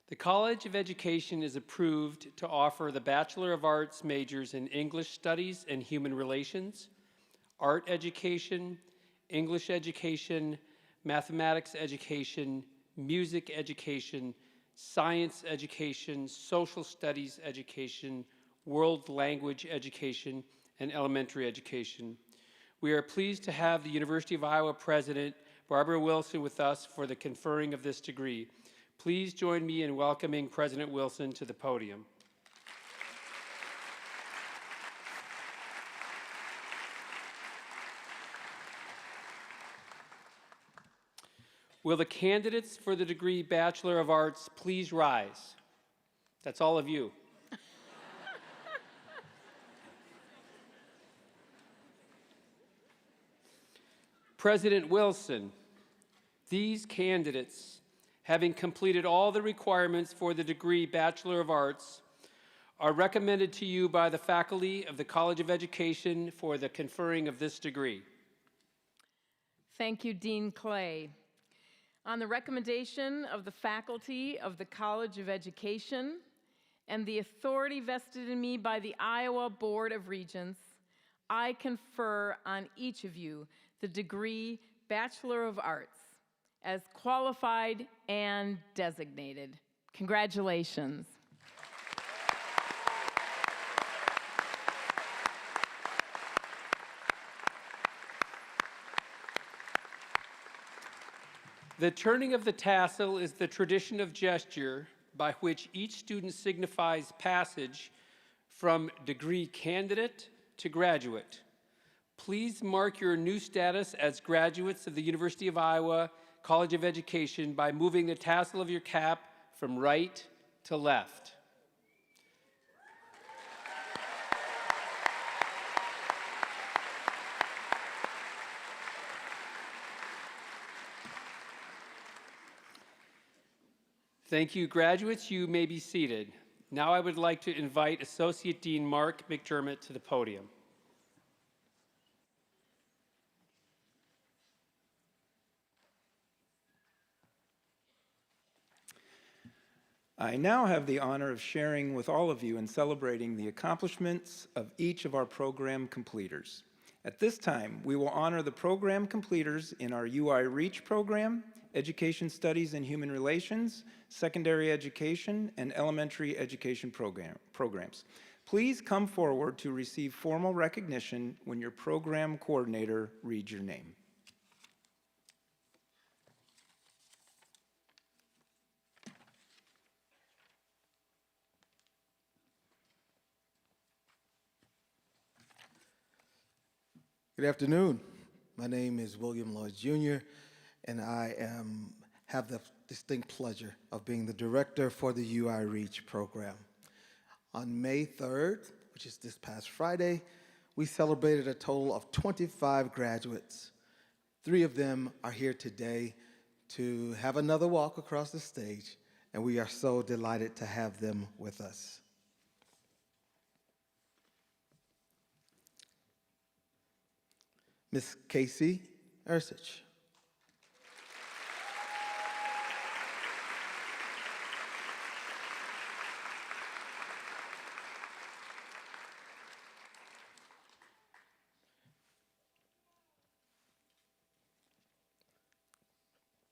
The College of Education is approved to offer the Bachelor of Arts majors in English Studies and Human Relations, Art Education, English Education, Mathematics Education, Music Education, Science Education, Social Studies Education, World Language Education, and Elementary Education. We are pleased to have the University of Iowa President Barbara Wilson with us for the conferring of this degree. Please join me in welcoming President Wilson to the podium. Will the candidates for the degree Bachelor of Arts please rise? That's all of you. President Wilson, these candidates, having completed all the requirements for the degree Bachelor of Arts, are recommended to you by the faculty of the College of Education for the conferring of this degree. Thank you, Dean Clay. On the recommendation of the faculty of the College of Education and the authority vested in me by the Iowa Board of Regents, I confer on each of you the degree Bachelor of Arts as qualified and designated. Congratulations. The turning of the tassel is the tradition of gesture by which each student signifies passage from degree candidate to graduate. Please mark your new status as graduates of the University of Iowa College of Education by moving the tassel of your cap from right to left. Thank you, graduates. You may be seated. Now I would like to invite Associate Dean Mark McDermott to the podium. I now have the honor of sharing with all of you and celebrating the accomplishments of each of our program completers. At this time, we will honor the program completers in our UI Reach program, Education Studies and Human Relations, Secondary Education, and Elementary Education programs. Please come forward to receive formal recognition when your program coordinator reads your name. Good afternoon. My name is William Lloyd Jr., and I have the distinct pleasure of being the director for the UI Reach program. On May 3rd, which is this past Friday, we celebrated a total of 25 graduates. 3 of them are here today to have another walk across the stage, and we are so delighted to have them with us. Ms. Casey Ersich.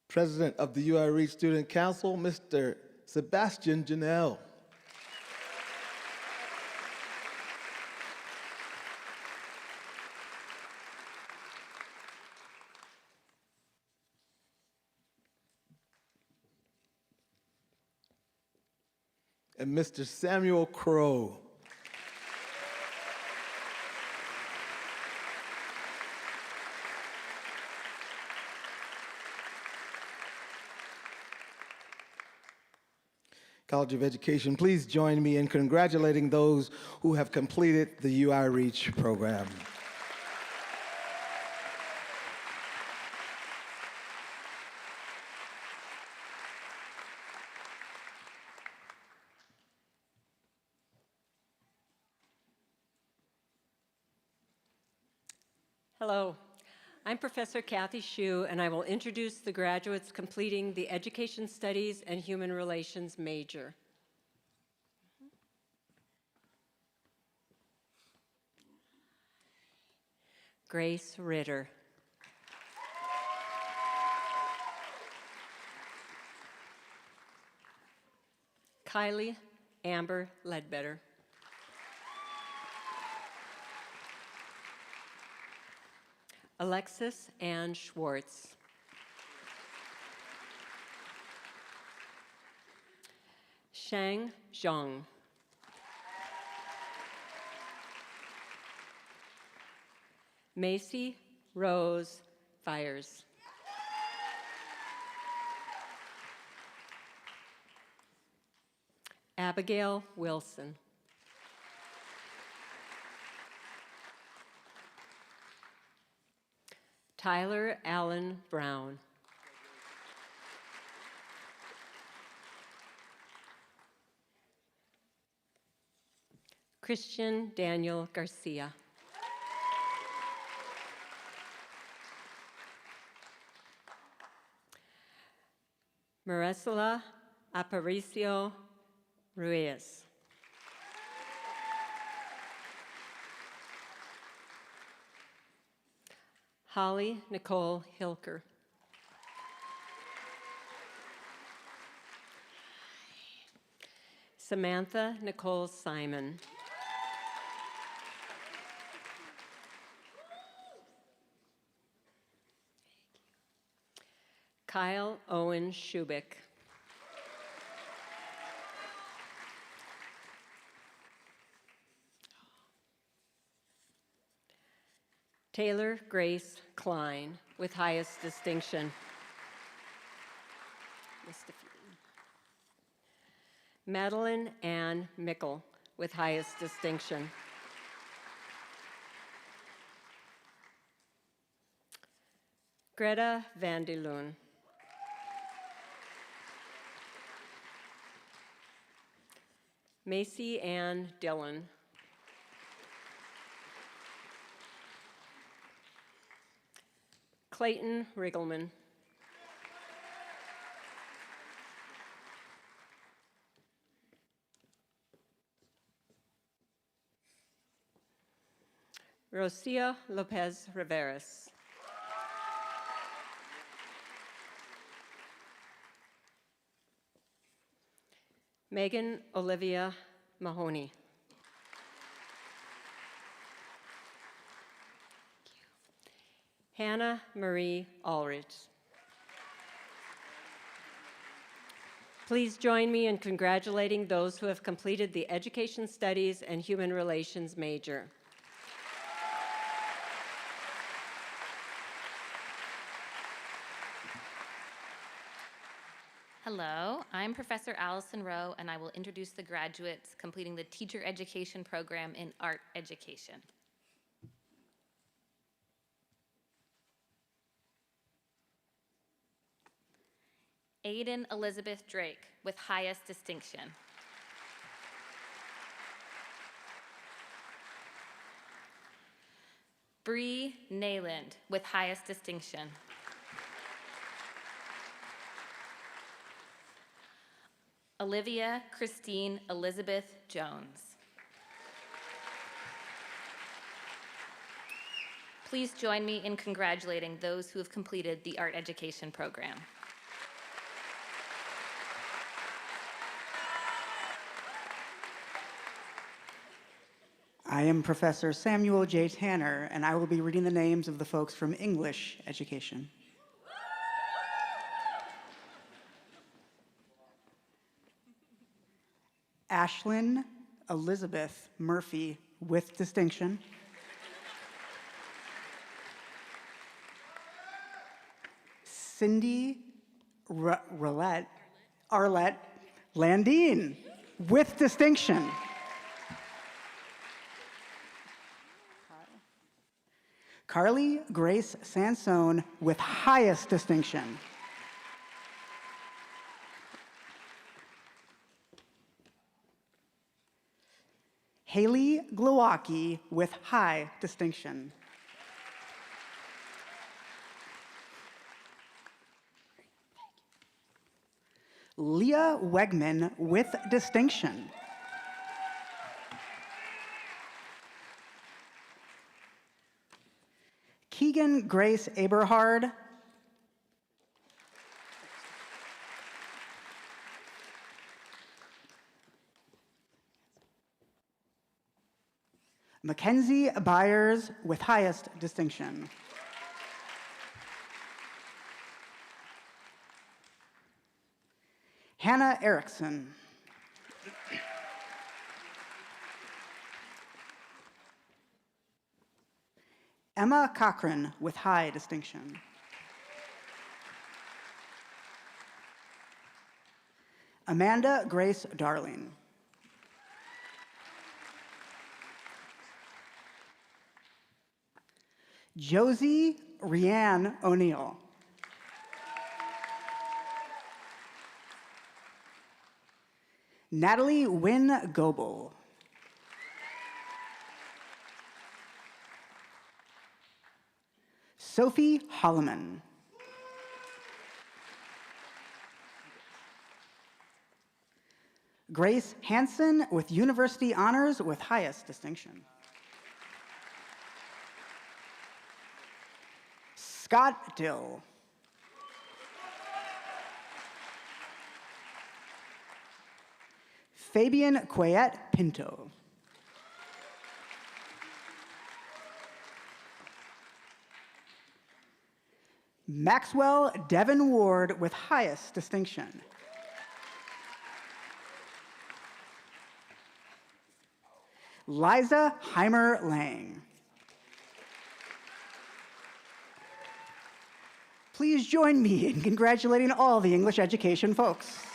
President of the UI Reach Student Council, Mr. Sebastian Janelle. And Mr. Samuel Crow. College of Education, please join me in congratulating those who have completed the UI Reach program. Hello, I'm Professor Kathy Hsu, and I will introduce the graduates completing the Education Studies and Human Relations major. Grace Ritter. Kylie Amber Ledbetter. Alexis Ann Schwartz. Shang Zhang. Macy Rose Fires. Abigail Wilson. Tyler Allen Brown. Christian Daniel Garcia. Marisela Aparicio Ruiz. Holly Nicole Hilker. Samantha Nicole Simon. Kyle Owen Shubik. Taylor Grace Klein with highest distinction. Madeline Ann Mickle with highest distinction. Greta Van de Loon. Macy Ann Dillon. Clayton Riggleman. Rosia Lopez Riveras. Megan Olivia Mahoney. Hannah Marie Ulrich. Please join me in congratulating those who have completed the Education Studies and Human Relations major. Hello, I'm Professor Allison Rowe, and I will introduce the graduates completing the Teacher Education program in Art Education. Aiden Elizabeth Drake with highest distinction. Bree Nayland with highest distinction. Olivia Christine Elizabeth Jones. Please join me in congratulating those who have completed the Art Education program. I am Professor Samuel J. Tanner, and I will be reading the names of the folks from English Education. Ashlyn Elizabeth Murphy with distinction. Cindy Arlette Landine with distinction. Carly Grace Sansone with highest distinction. Haley Glowacki with high distinction. Leah Wegman with distinction. Keegan Grace Aberhard. Mackenzie Byers with highest distinction. Hannah Erickson. Emma Cochran with high distinction. Amanda Grace Darling. Josie Rianne O'Neill. Natalie Wynn Goebel. Sophie Holloman. Grace Hansen with University Honors with highest distinction. Scott Dill. Fabian Quayette Pinto. Maxwell Devin Ward with highest distinction. Liza Heimer Lang. Please join me in congratulating all the English education folks.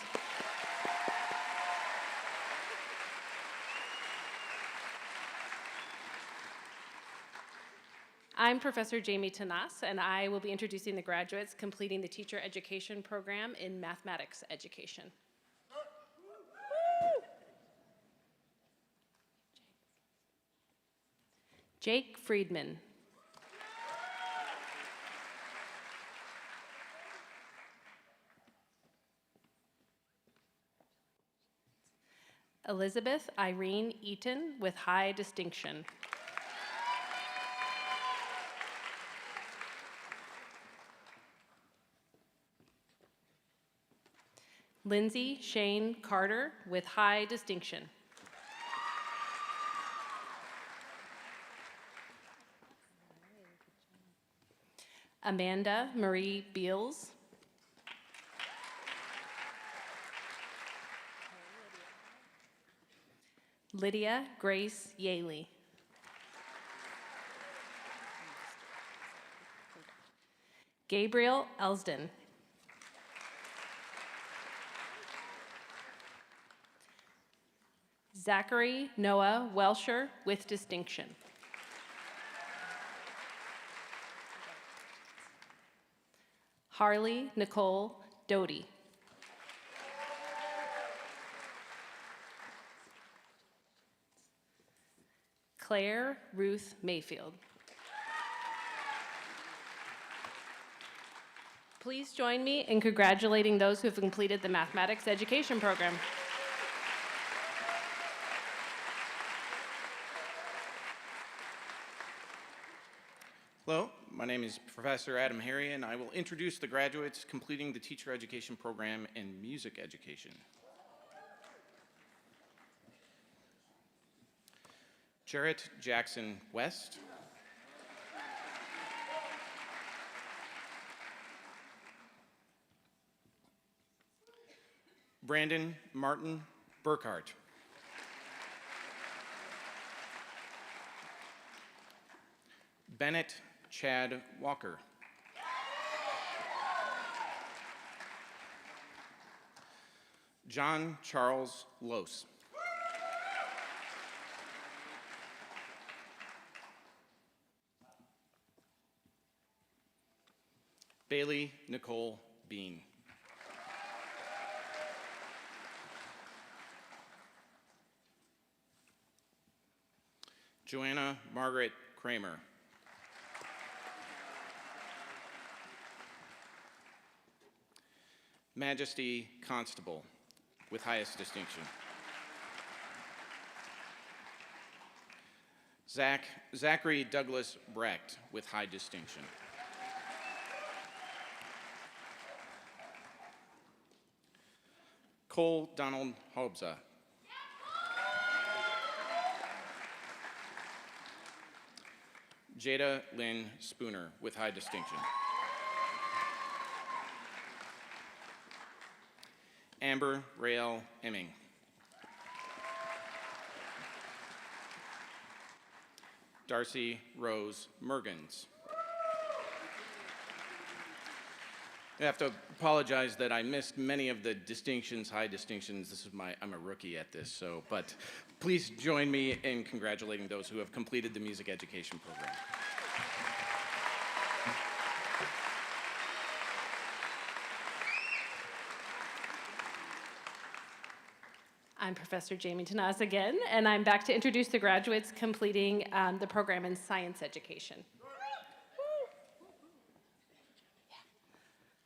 I'm Professor Jamie Tanas, and I will be introducing the graduates completing the teacher education program in mathematics education. Jake Friedman. Elizabeth Irene Eaton with high distinction. Lindsay Shane Carter with high distinction. Amanda Marie Beals. Lydia Grace Yaley. Gabriel Elsden. Zachary Noah Welsher with distinction. Harley Nicole Doty. Claire Ruth Mayfield. Please join me in congratulating those who have completed the mathematics education program. Hello, my name is Professor Adam Harry, and I will introduce the graduates completing the teacher education program in music education. Jarrett Jackson West. Brandon Martin Burkhart. Bennett Chad Walker. John Charles Lose. Bailey Nicole Bean. Joanna Margaret Kramer. Majesty Constable with highest distinction. Zachary Douglas Brecht with high distinction. Cole Donald Hobza. Jada Lynn Spooner with high distinction. Amber Rael Emming. Darcy Rose Mergens. I have to apologize that I missed many of the distinctions, high distinctions. I'm a rookie at this, but please join me in congratulating those who have completed the music education program. I'm Professor Jamie Tanas again, and I'm back to introduce the graduates completing the program in science education.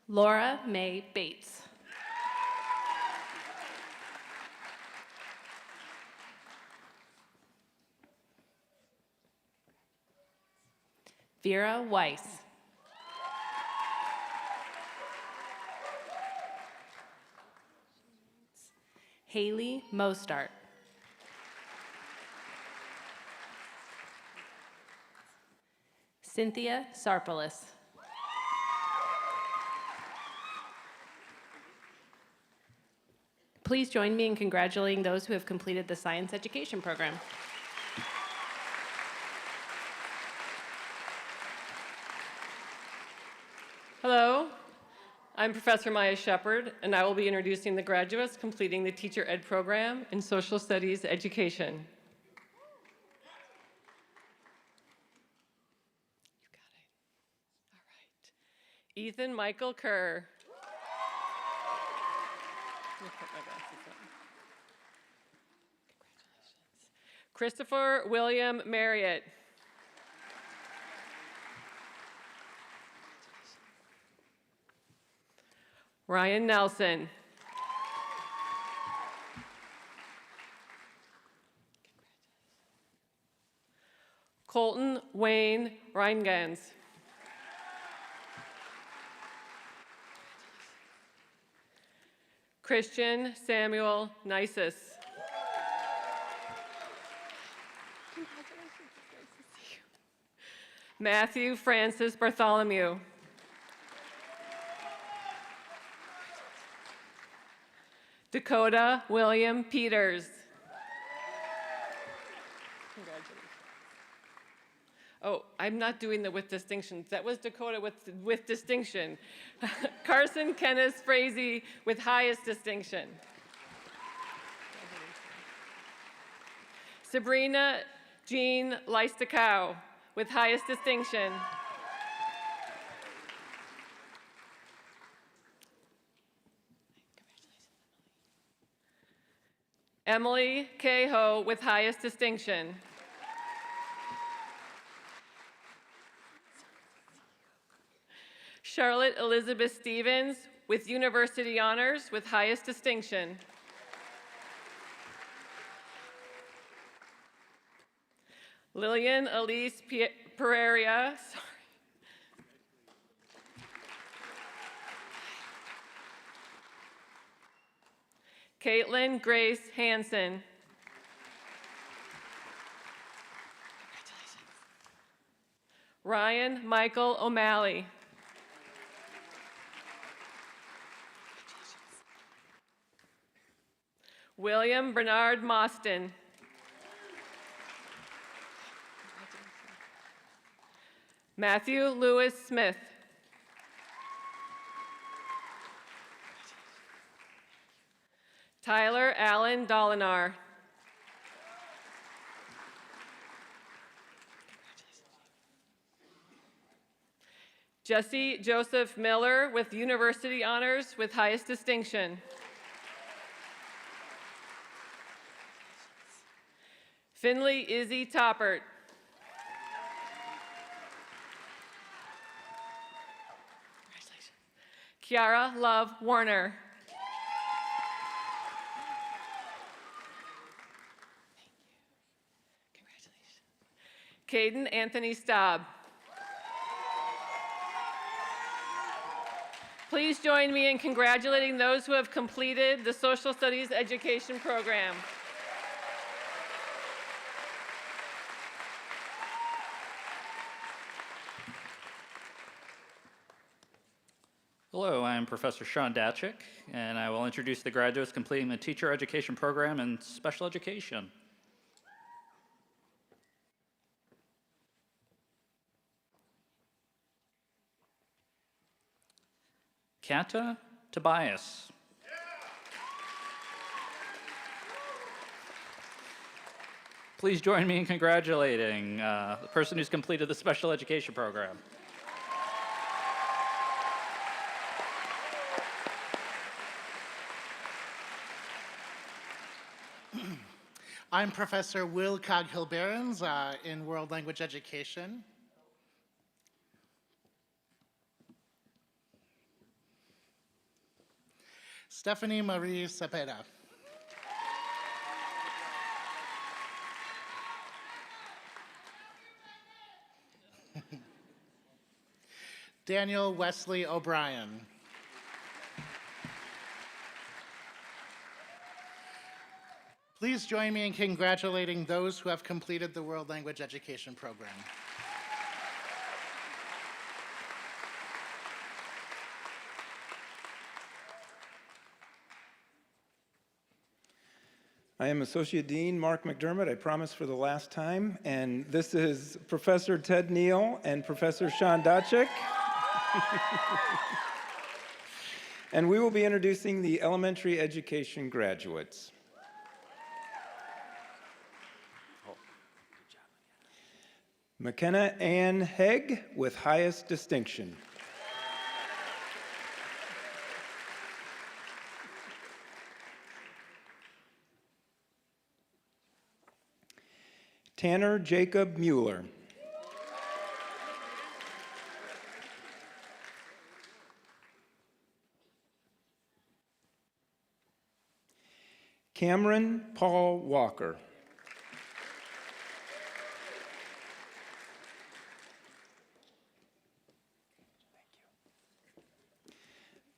Laura May Bates. Vera Weiss. Haley Mostart. Cynthia Sarpelis. Please join me in congratulating those who have completed the science education program. Hello, I'm Professor Maya Shepard, and I will be introducing the graduates completing the Teacher Ed program in Social Studies Education. Ethan Michael Kerr. Let me put my glasses on. Congratulations. Christopher William Marriott. Ryan Nelson. Colton Wayne Reingans. Christian Samuel Nisus. Matthew Francis Bartholomew. Dakota William Peters. Congratulations. Oh, I'm not doing the with distinction. That was Dakota with distinction. Carson Kenneth Frazee with highest distinction. Sabrina Jean Leistakow with highest distinction. Emily Cahoe with highest distinction. Charlotte Elizabeth Stevens with university honors with highest distinction. Lillian Elise Pereira, Caitlin Grace Hansen. Ryan Michael O'Malley. William Bernard Mostyn. Matthew Lewis Smith. Tyler Allen Dolinar. Jesse Joseph Miller with university honors with highest distinction. Finley Izzy Toppert. Kiara Love Warner. Caden Anthony Staub. Please join me in congratulating those who have completed the Social Studies Education program. Hello, I'm Professor Sean Datchick, and I will introduce the graduates completing the Teacher Education program in Special Education. Kata Tobias. Please join me in congratulating the person who's completed the Special Education program. I'm Professor Will Coghill-Behrens in World Language Education. Stephanie Marie Cepeda. Daniel Wesley O'Brien. Please join me in congratulating those who have completed the World Language Education Program. I am Associate Dean Mark McDermott, I promise for the last time, and this is Professor Ted Neal and Professor Sean Dotchik. And we will be introducing the elementary education graduates. McKenna Ann Hegg with highest distinction. Tanner Jacob Mueller. Cameron Paul Walker.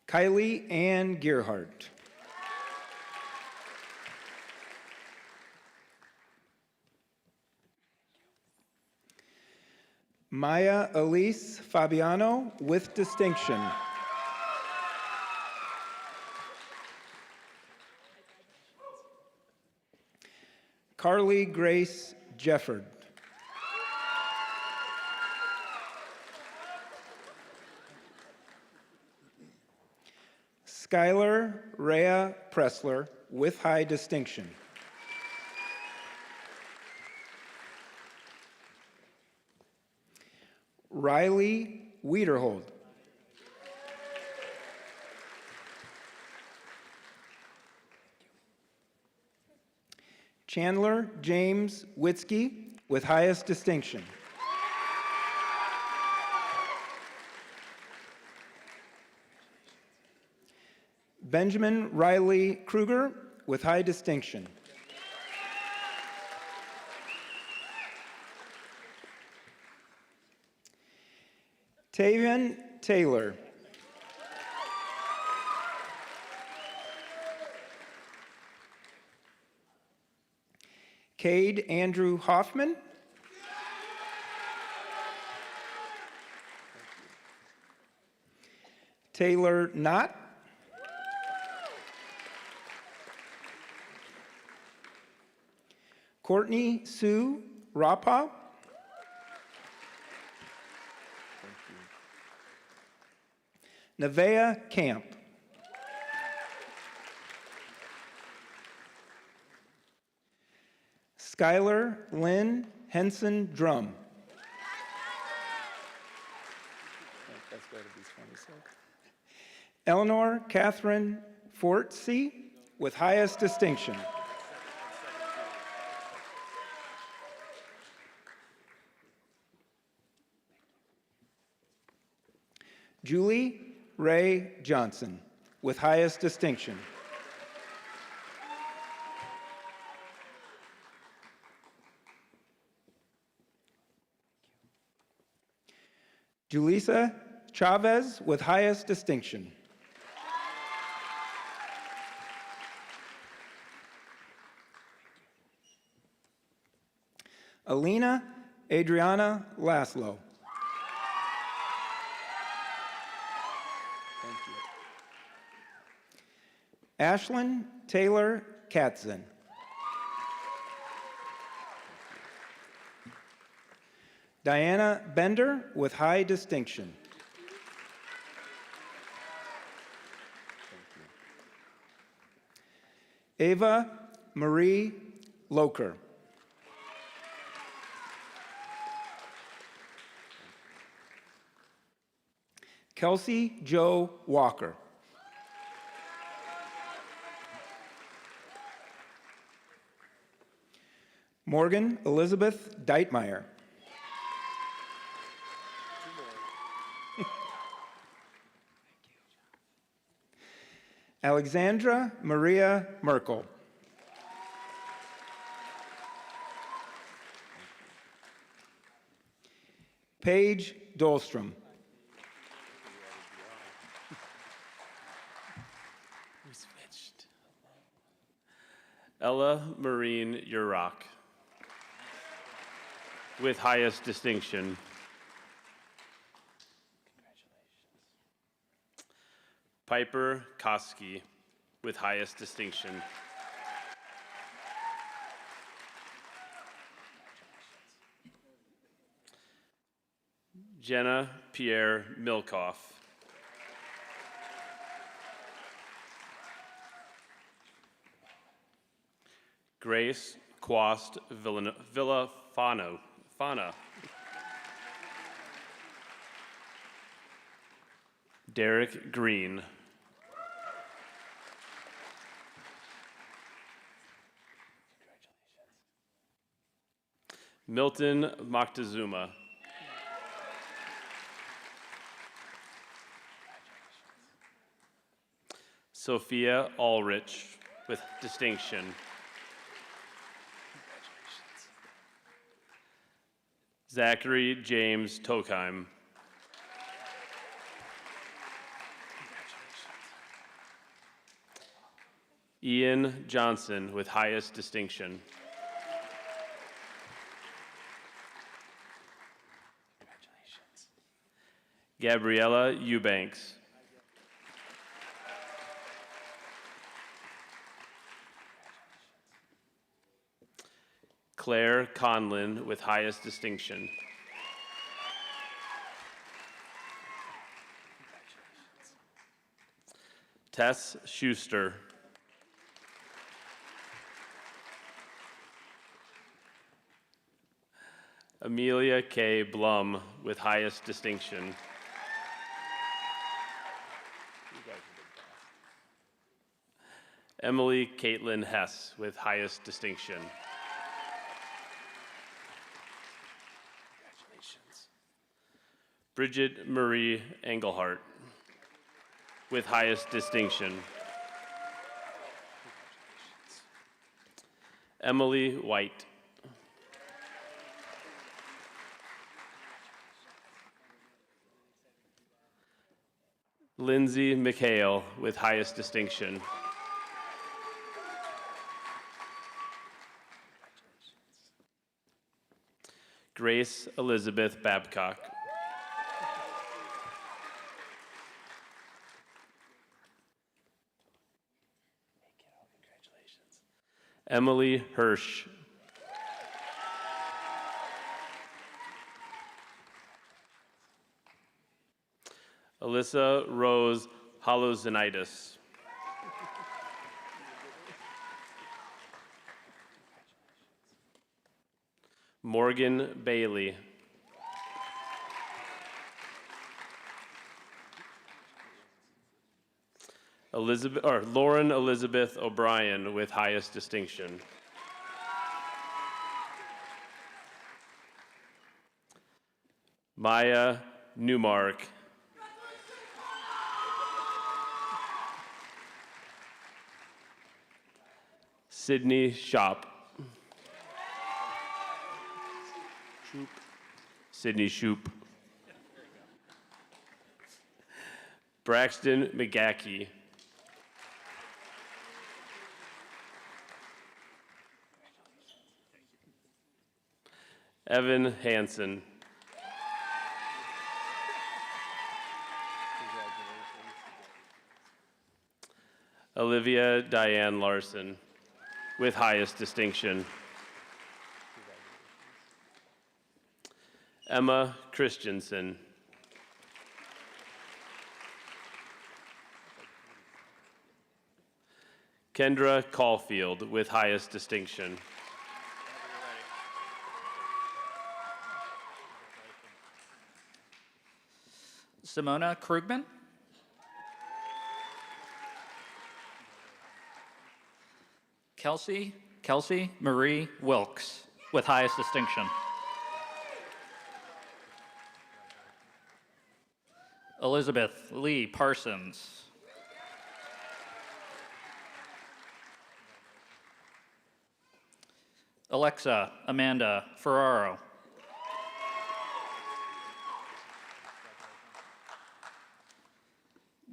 Kylie Ann Gearhart. Maya Elise Fabiano with distinction. Carly Grace Jefford. Skylar Rhea Pressler with high distinction. Riley Wiederhold. Chandler James Witzke with highest distinction. Benjamin Riley Kruger with high distinction. Tavian Taylor. Cade Andrew Hoffman. Taylor Knott. Courtney Sue Rapa. Nevaeh Camp. Skylar Lynn Henson Drum. Eleanor Catherine Fortsey with highest distinction. Julie Ray Johnson with highest distinction. Julissa Chavez with highest distinction. Alina Adriana Laszlo. Thank you. Ashlyn Taylor Katzen. Diana Bender with high distinction. Ava Marie Loker. Kelsey Joe Walker. Morgan Elizabeth Deitmeyer. Alexandra Maria Merkel. Paige Dahlstrom. Ella Marine Urach, with highest distinction. Piper Koski, with highest distinction. Jenna Pierre Milkoff. Grace Quast Villafana. Derek Green. Milton Moctezuma. Sophia Ulrich, with distinction. Zachary James Tokheim. Ian Johnson, with highest distinction. Gabriella Eubanks. Claire Conlin, with highest distinction. Tess Schuster. Amelia K. Blum, with highest distinction. Emily Caitlin Hess, with highest distinction. Bridget Marie Engelhart, with highest distinction. Emily White. Lindsay McHale, with highest distinction. Grace Elizabeth Babcock. Emily Hirsch. Alyssa Rose Halozinitis. Morgan Bailey. Lauren Elizabeth O'Brien, with highest distinction. Maya Newmark. Sydney Shop. Sydney Shoop. Braxton McGackey. Evan Hansen. Olivia Diane Larson, with highest distinction. Emma Christensen. Kendra Caulfield, with highest distinction. Simona Krugman. Kelsey Marie Wilkes, with highest distinction. Elizabeth Lee Parsons. Alexa Amanda Ferraro.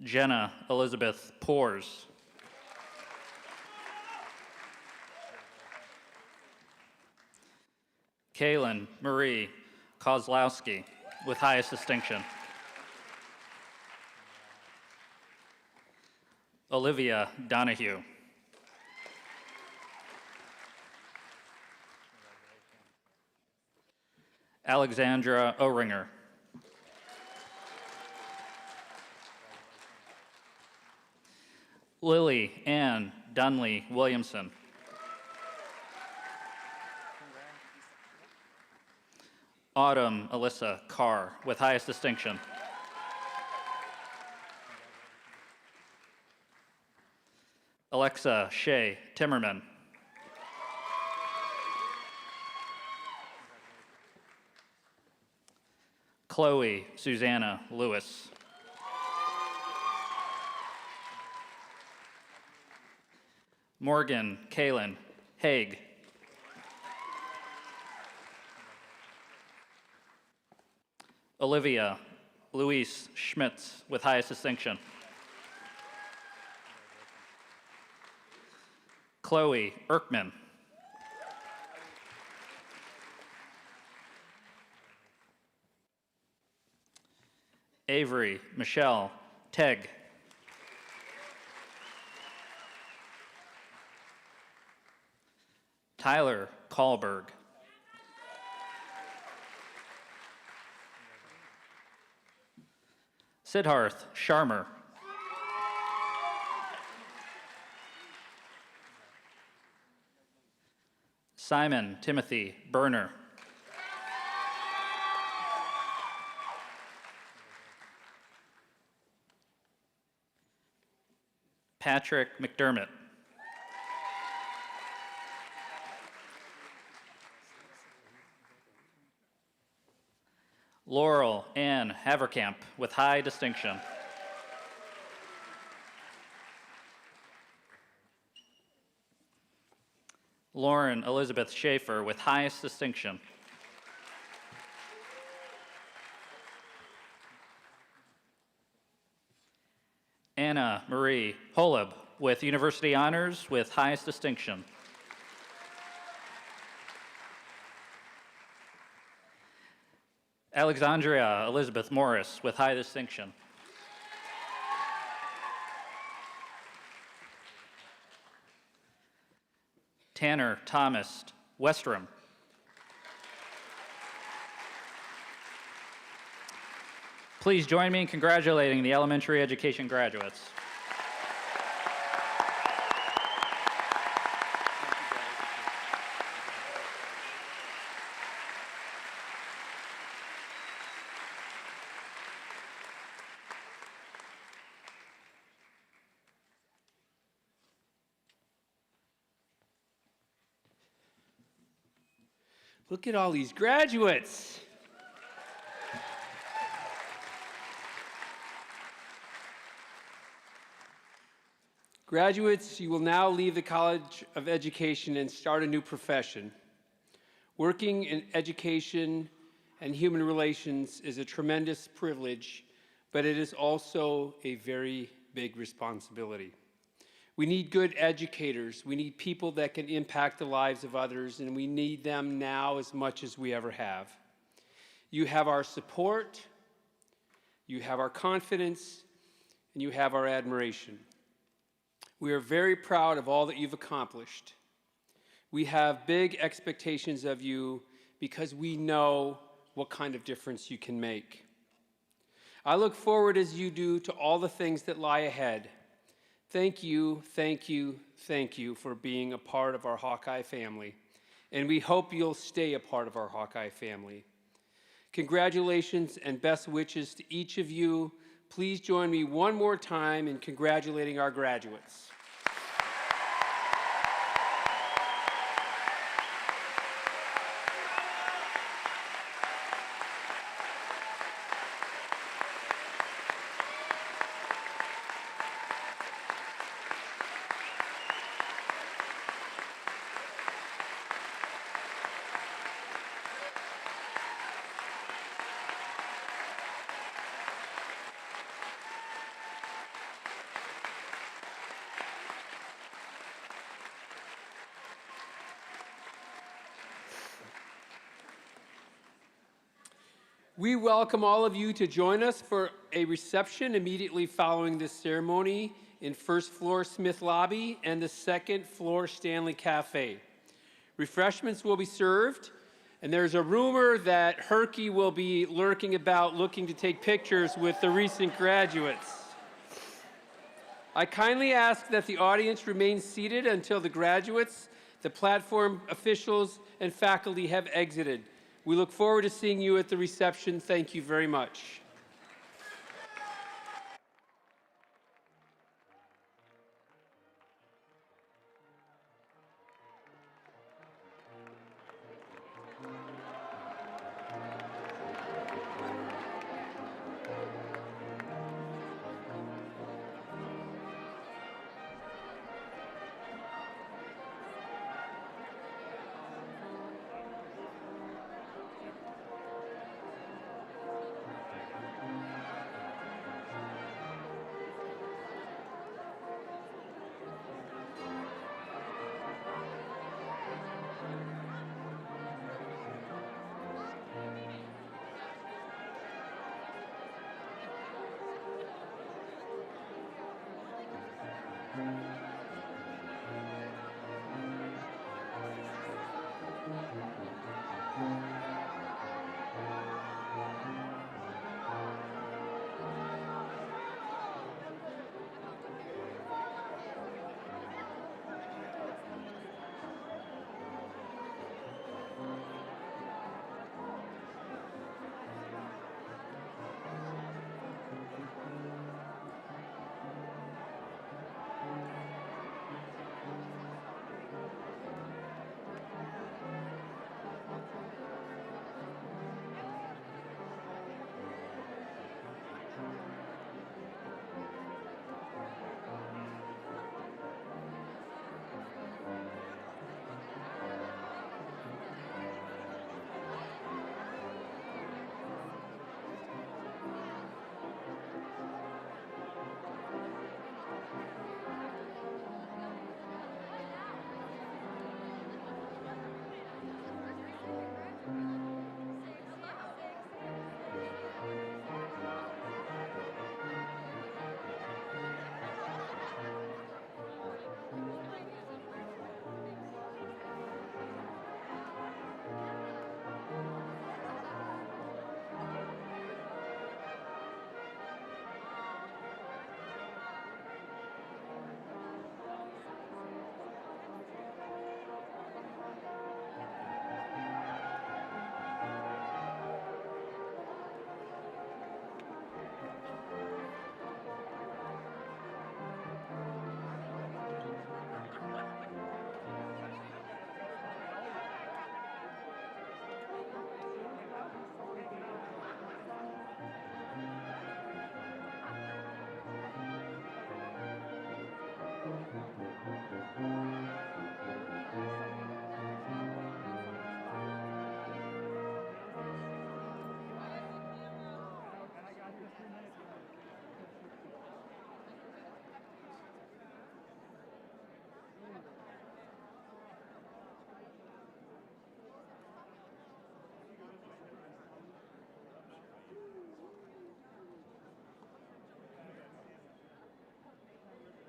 Jenna Elizabeth Poors. Kaylin Marie Kozlowski, with highest distinction. Olivia Donahue. Alexandra Oringer. Lily Ann Dunley Williamson. Autumn Alyssa Carr, with highest distinction. Alexa Shea Timmerman. Chloe Susanna Lewis. Morgan Kaylin Haig. Olivia Louise Schmitz, with highest distinction. Chloe Erkman. Avery Michelle Tegg. Tyler Kahlberg. Siddharth Sharma. Simon Timothy Berner. Patrick McDermott. Laurel Ann Haverkamp, with high distinction. Lauren Elizabeth Schaefer, with highest distinction. Anna Marie Holub, with University Honors, with highest distinction. Alexandria Elizabeth Morris, with high distinction. Tanner Thomas Westrom. Please join me in congratulating the elementary education graduates. Look at all these graduates. Graduates, you will now leave the College of Education and start a new profession. Working in education and human relations is a tremendous privilege, but it is also a very big responsibility. We need good educators. We need people that can impact the lives of others, and we need them now as much as we ever have. You have our support, you have our confidence, and you have our admiration. We are very proud of all that you've accomplished. We have big expectations of you because we know what kind of difference you can make. I look forward, as you do, to all the things that lie ahead. Thank you, thank you, thank you for being a part of our Hawkeye family, and we hope you'll stay a part of our Hawkeye family. Congratulations and best wishes to each of you. Please join me one more time in congratulating our graduates. We welcome all of you to join us for a reception immediately following this ceremony in first floor Smith Lobby and the second floor Stanley Cafe. Refreshments will be served, and there's a rumor that Herky will be lurking about looking to take pictures with the recent graduates. I kindly ask that the audience remain seated until the graduates, the platform officials, and faculty have exited. We look forward to seeing you at the reception. Thank you very much.